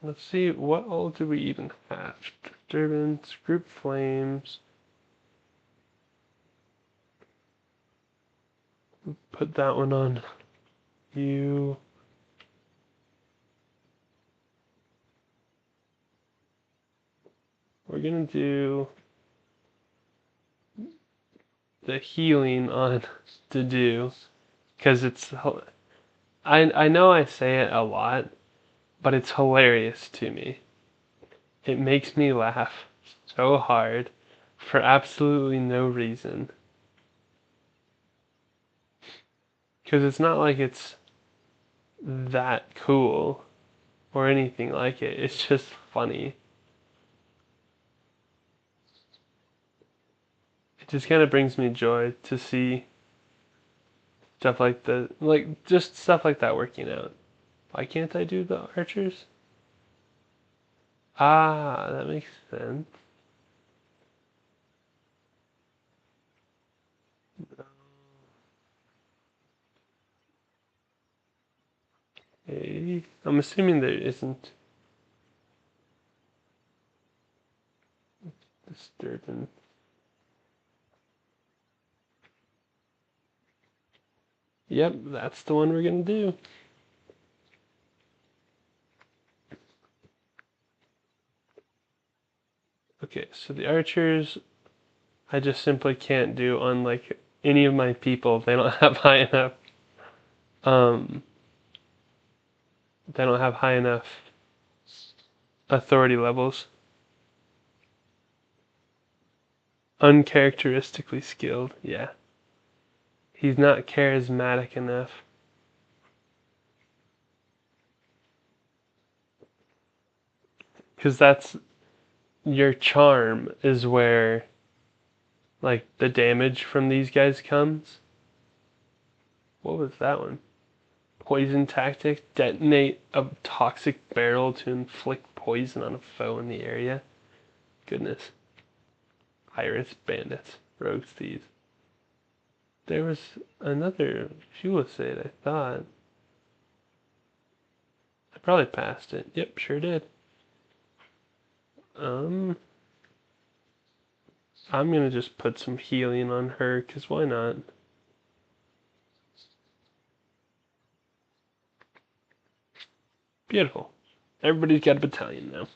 Speaker 1: Let's see, what all do we even have? Disturbance, group flames. Put that one on you. We're gonna do the healing on to do, because I know I say it a lot, but it's hilarious to me. It makes me laugh so hard for absolutely no reason. Because it's not like it's that cool or anything like it. It's just funny. It just kind of brings me joy to see stuff just stuff like that working out. Why can't I do the archers? Ah, that makes sense. Okay. I'm assuming there isn't disturbance. Yep, that's the one we're gonna do. Okay, so the archers, I just simply can't do on like any of my people. They don't have high enough. Um, they don't have high enough authority levels. Uncharacteristically skilled. Yeah, he's not charismatic enough. Because that's your charm is where like the damage from these guys comes. What was that one? poison tactic. Detonate a toxic barrel to inflict poison on a foe in the area. Goodness. Pirates, bandits, rogues, thieves. There was another Fulicid, I thought. I probably passed it. Yep, sure did. I'm gonna just put some healing on her, cause why not? Beautiful. Everybody's got a battalion now.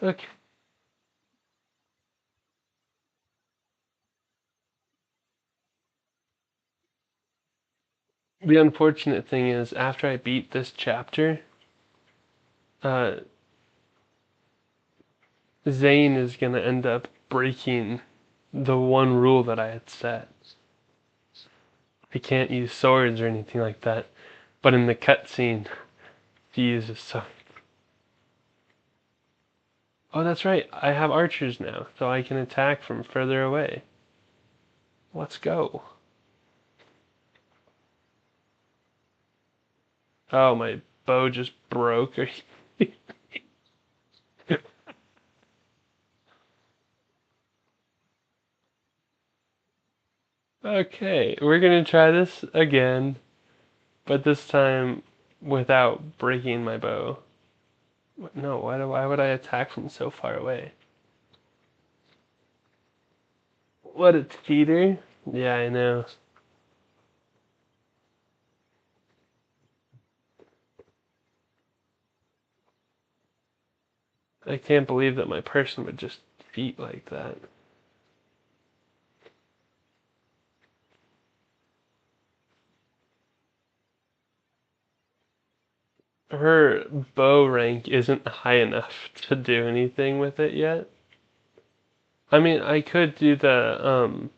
Speaker 1: Okay. The unfortunate thing is, after I beat this chapter, uh, Zane is gonna end up breaking the one rule that I had set. I can't use swords or anything like that, but in the cutscene, he uses swords. Oh, that's right. I have archers now, so I can attack from further away. Let's go. Oh, my bow just broke. Okay, we're gonna try this again, but this time without breaking my bow. No, why would I attack from so far away? What a cheater. Yeah, I know. I can't believe that my person would just cheat like that. Her bow rank isn't high enough to do anything with it yet. I mean, I could do the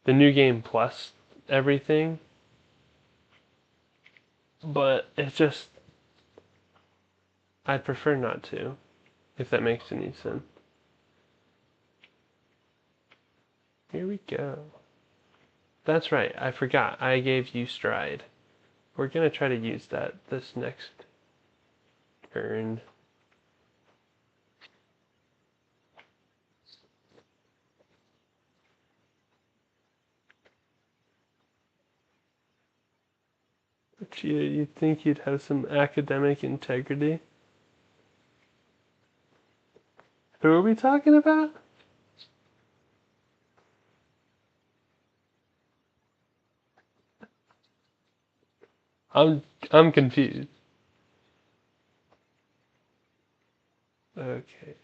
Speaker 1: new game plus everything, but it's just I'd prefer not to, if that makes any sense. Here we go. That's right, I forgot. I gave you stride. We're gonna try to use that this next turn. You'd think you'd have some academic integrity. Who are we talking about? I'm I'm confused. Okay.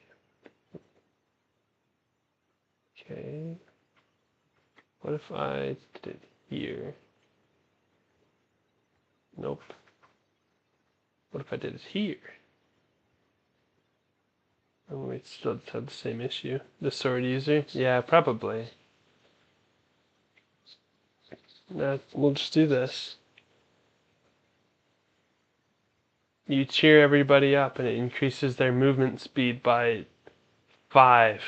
Speaker 1: Okay. What if I did it here? Nope. What if I did it here? Oh, we still have the same issue. The sword user? Yeah, probably. We'll just do this. You cheer everybody up and it increases their movement speed by 5.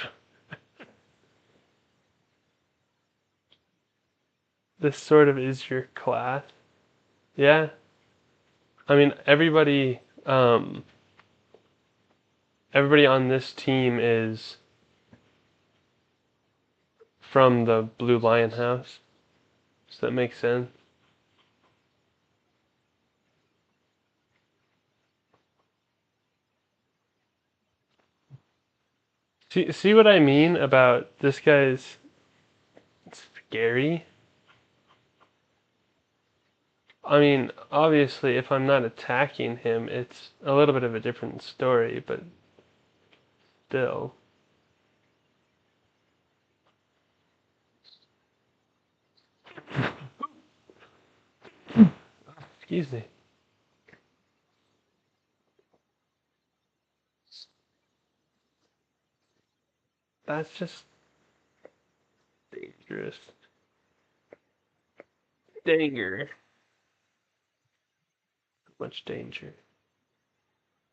Speaker 1: This sort of is your class. Yeah? I mean, everybody on this team is from the Blue Lion House. Does that make sense? See what I mean about this guy's scary? I mean, obviously, if I'm not attacking him, it's a little bit of a different story, but still. Excuse me. That's just dangerous. Danger. Much danger.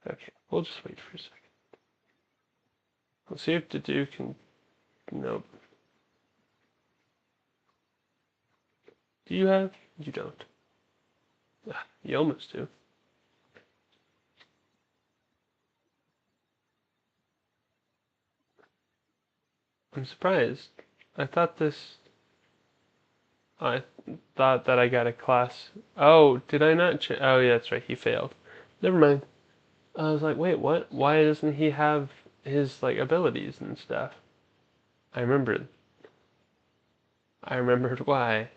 Speaker 1: Okay, we'll just wait for a second. We'll see if the Duke can Nope. Do you have? You don't. You almost do. I'm surprised. I thought this. I thought that I got a class. Oh, did I not? Oh, yeah, that's right. He failed. Never mind. I was like, wait, what? Why doesn't he have his like abilities and stuff? I remembered. I remembered why.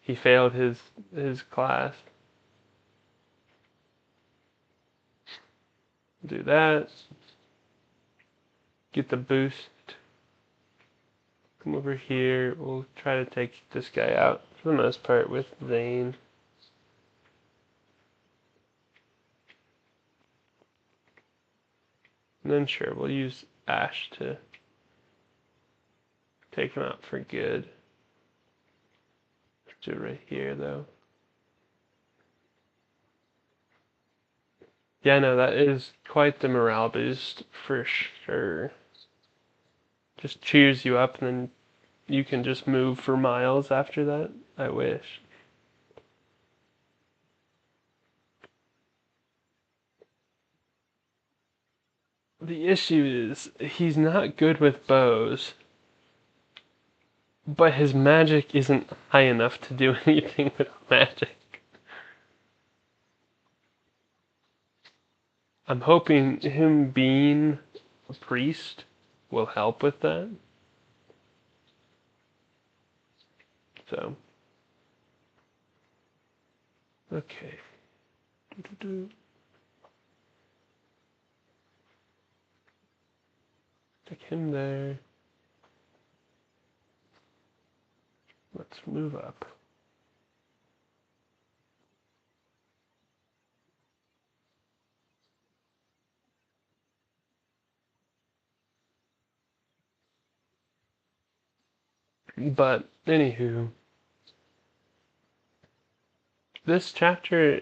Speaker 1: He failed his class. Do that. Get the boost. Come over here. We'll try to take this guy out for the most part with Zane. And then sure, we'll use Ash to take him out for good. Let's do it right here though. Yeah, no, that is quite the morale boost for sure. Just cheers you up and then you can just move for miles after that. I wish. The issue is he's not good with bows, but his magic isn't high enough to do anything with magic. I'm hoping him being a priest will help with that. So, okay. Stick him there. Let's move up. But anywho, this chapter,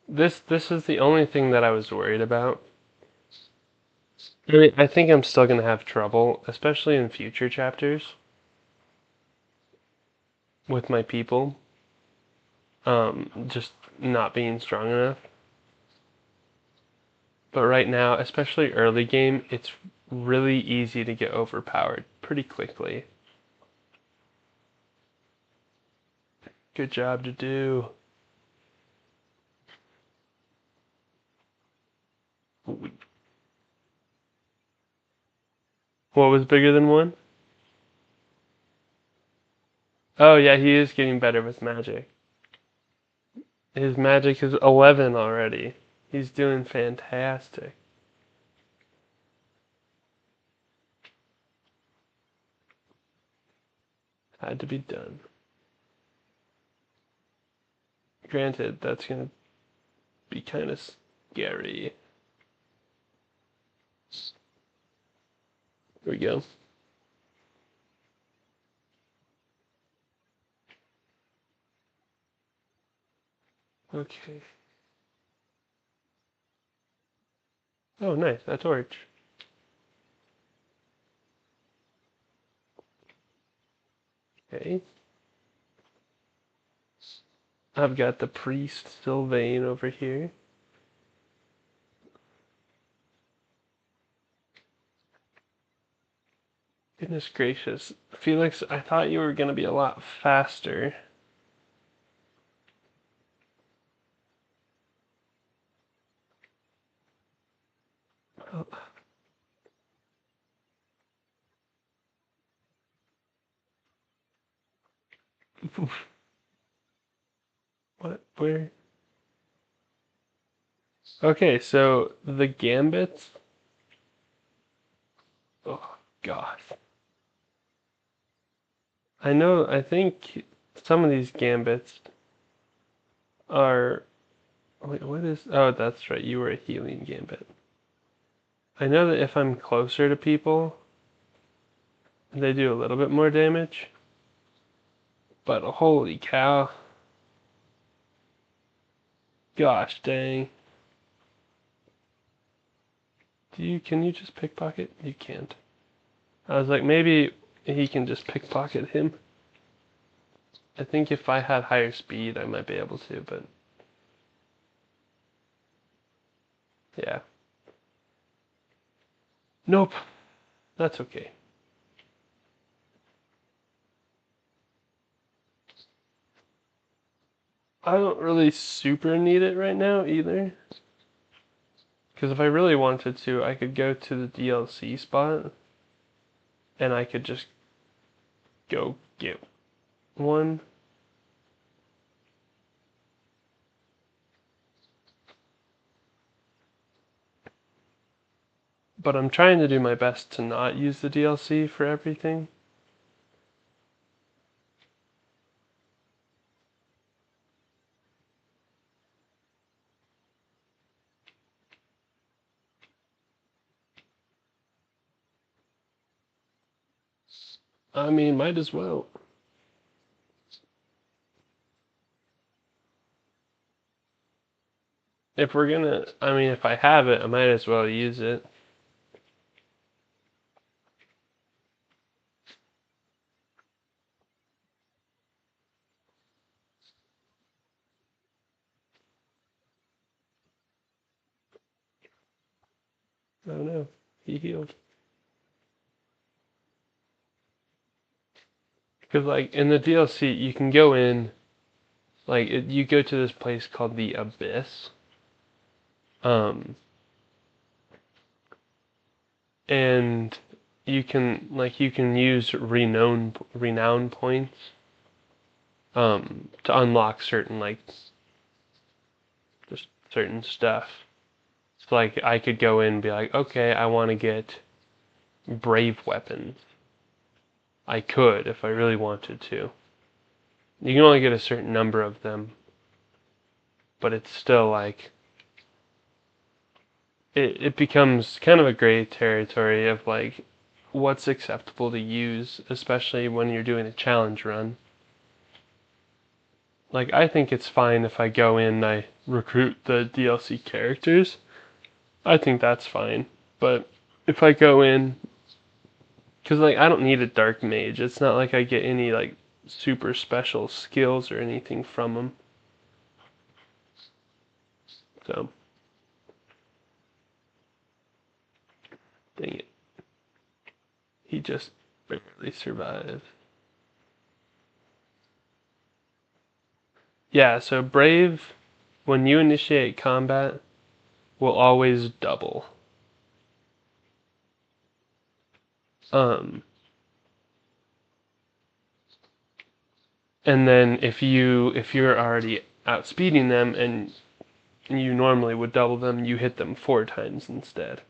Speaker 1: this is the only thing that I was worried about. I mean, I think I'm still gonna have trouble, especially in future chapters, with my people. Just not being strong enough. But right now, especially early game, it's really easy to get overpowered pretty quickly. Good job to do. What was bigger than one? Oh yeah, he is getting better with magic. His magic is 11 already. He's doing fantastic. Had to be done. Granted, that's gonna be kind of scary. Here we go. Okay. Oh, nice. A torch. Okay. I've got the priest Sylvain over here. Goodness gracious. Felix, I thought you were going to be a lot faster. Oh. What? Where? Okay, so the gambits. Oh, God. I think some of these gambits are. Wait, what is. Oh, that's right, you were a healing gambit. I know that if I'm closer to people, they do a little bit more damage. But holy cow. Gosh dang. Can you just pickpocket? You can't. I was like, maybe he can just pickpocket him. I think if I had higher speed, I might be able to, but yeah. Nope, that's okay. I don't really super need it right now either. Because if I really wanted to, I could go to the DLC spot and I could just go get one. But I'm trying to do my best to not use the DLC for everything. I mean, might as well. If we're gonna, I mean, if I have it, I might as well use it. Oh no, he healed. Because like in the DLC, you can go in, like you go to this place called the Abyss, um, and you can use renown points, to unlock certain like just certain stuff. So like I could go in and be like, okay, I want to get brave weapons. I could if I really wanted to. You can only get a certain number of them, but it's still like it becomes kind of a gray territory of like what's acceptable to use, especially when you're doing a challenge run. Like I think it's fine if I go in and I recruit the DLC characters. I think that's fine. But if I go in, because like I don't need a dark mage. It's not like I get any like super special skills or anything from them. So, dang it. He just barely survived. Yeah, so Brave, when you initiate combat, will always double. Um, and then if you're already outspeeding them and you normally would double them, you hit them 4 times instead.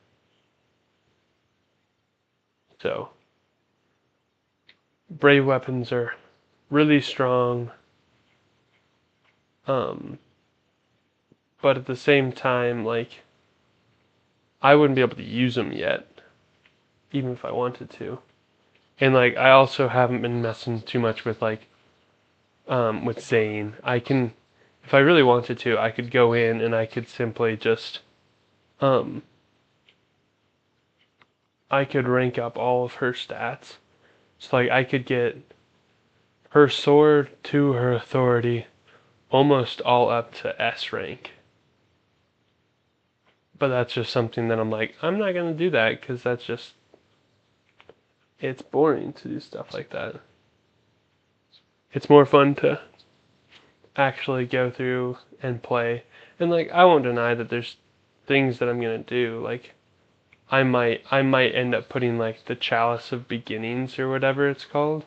Speaker 1: So Brave weapons are really strong, um, but at the same time, like I wouldn't be able to use them yet, even if I wanted to. And like I also haven't been messing too much with like with Zane. I can, if I really wanted to, I could go in and I could simply just um I could rank up all of her stats. So like I could get her sword to her authority almost all up to S rank. But that's just something that I'm like, I'm not gonna do that because that's just it's boring to do stuff like that. It's more fun to actually go through and play. And like I won't deny that there's things that I'm gonna do. Like I might end up putting like the Chalice of Beginnings or whatever it's called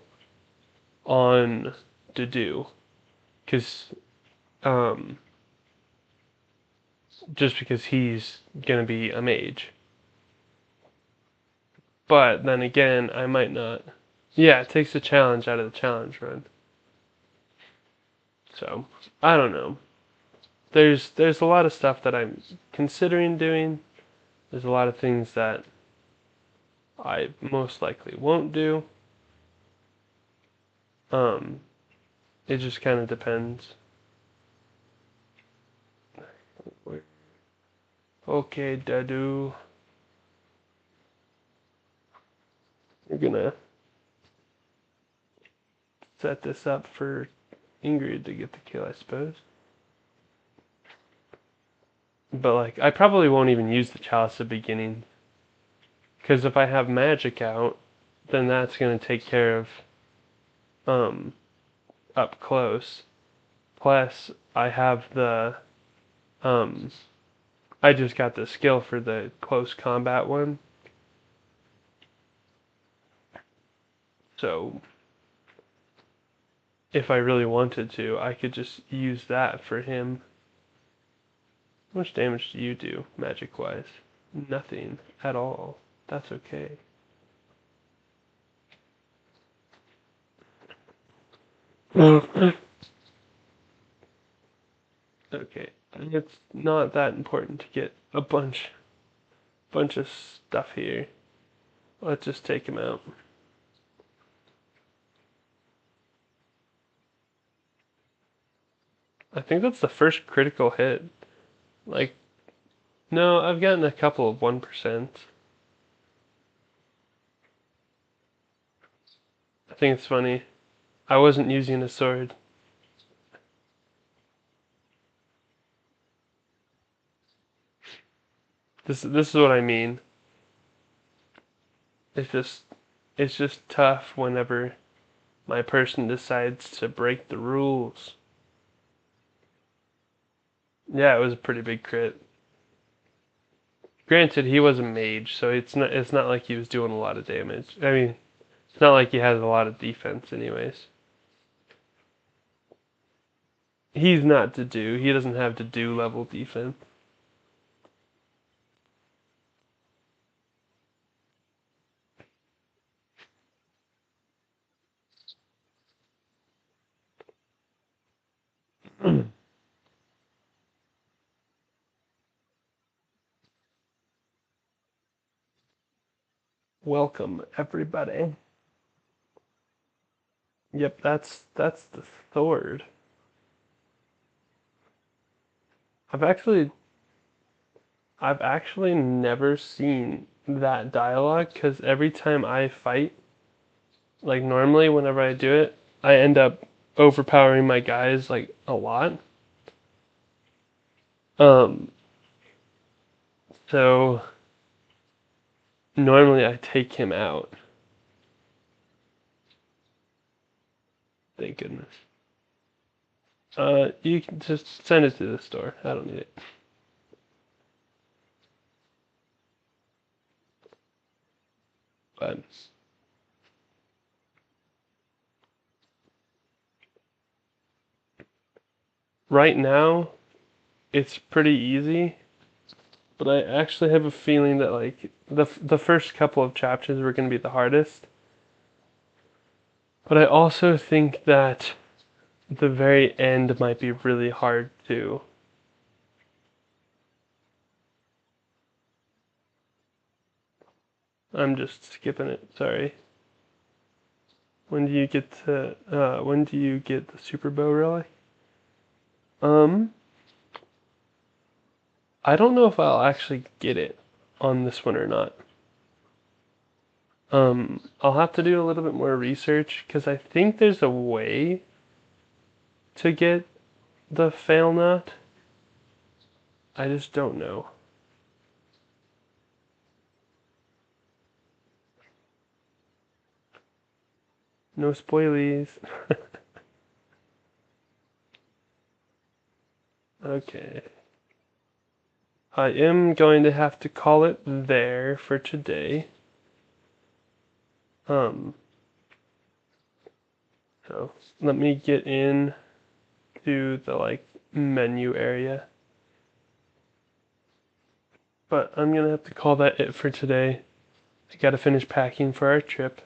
Speaker 1: on to do. Cause um just because he's gonna be a mage. But then again, I might not. Yeah, it takes the challenge out of the challenge run. So I don't know. There's a lot of stuff that I'm considering doing. There's a lot of things that I most likely won't do. Um, it just kind of depends. Okay, Dadu. You're gonna set this up for Ingrid to get the kill, I suppose. But like, I probably won't even use the chalice at the beginning, because if I have magic out, then that's gonna take care of um up close. Plus, I have the um I just got the skill for the close combat one. So if I really wanted to, I could just use that for him. How much damage do you do, magic-wise? Nothing at all. That's okay. Okay. It's not that important to get a bunch of stuff here. Let's just take him out. I think that's the first critical hit. Like, no, I've gotten a couple of 1%. I think it's funny. I wasn't using a sword. This is what I mean. It's just tough whenever my person decides to break the rules. Yeah, it was a pretty big crit. Granted, he was a mage, so it's not like he was doing a lot of damage. I mean, it's not like he has a lot of defense anyways. He's not to do. He doesn't have to do level defense. Welcome everybody. Yep, that's the sword. I've actually I've actually never seen that dialogue because every time I fight, like normally whenever I do it, I end up overpowering my guys like a lot. Um, so normally I take him out. Thank goodness. You can just send it to the store. I don't need it. But right now, it's pretty easy. But I actually have a feeling that like the first couple of chapters were going to be the hardest. But I also think that the very end might be really hard too. I'm just skipping it. Sorry. When do you get the super bow relic? Um, I don't know if I'll actually get it on this one or not. I'll have to do a little bit more research because I think there's a way to get the fail nut. I just don't know. No spoilies. Okay. I am going to have to call it there for today. Um, so let me get in to the like menu area. But I'm gonna have to call that it for today. I gotta finish packing for our trip.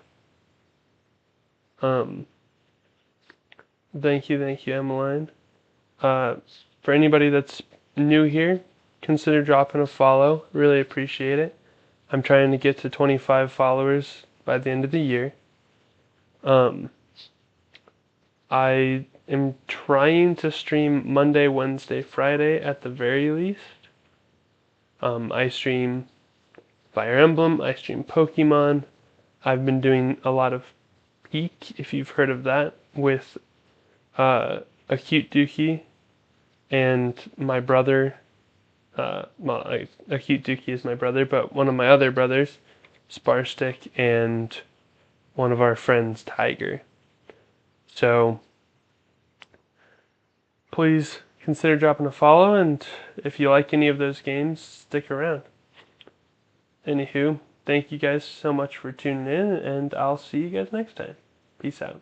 Speaker 1: Um, thank you, Emmeline. For anybody that's new here, consider dropping a follow. Really appreciate it. I'm trying to get to 25 followers by the end of the year. Um, I am trying to stream Monday, Wednesday, Friday at the very least. I stream Fire Emblem, I stream Pokemon. I've been doing a lot of Peak, if you've heard of that, with Acute Dookie and my brother. Acute Dookie is my brother, but one of my other brothers, Sparstick, and one of our friends, Tiger. So please consider dropping a follow, and if you like any of those games, stick around. Anywho, thank you guys so much for tuning in, and I'll see you guys next time. Peace out.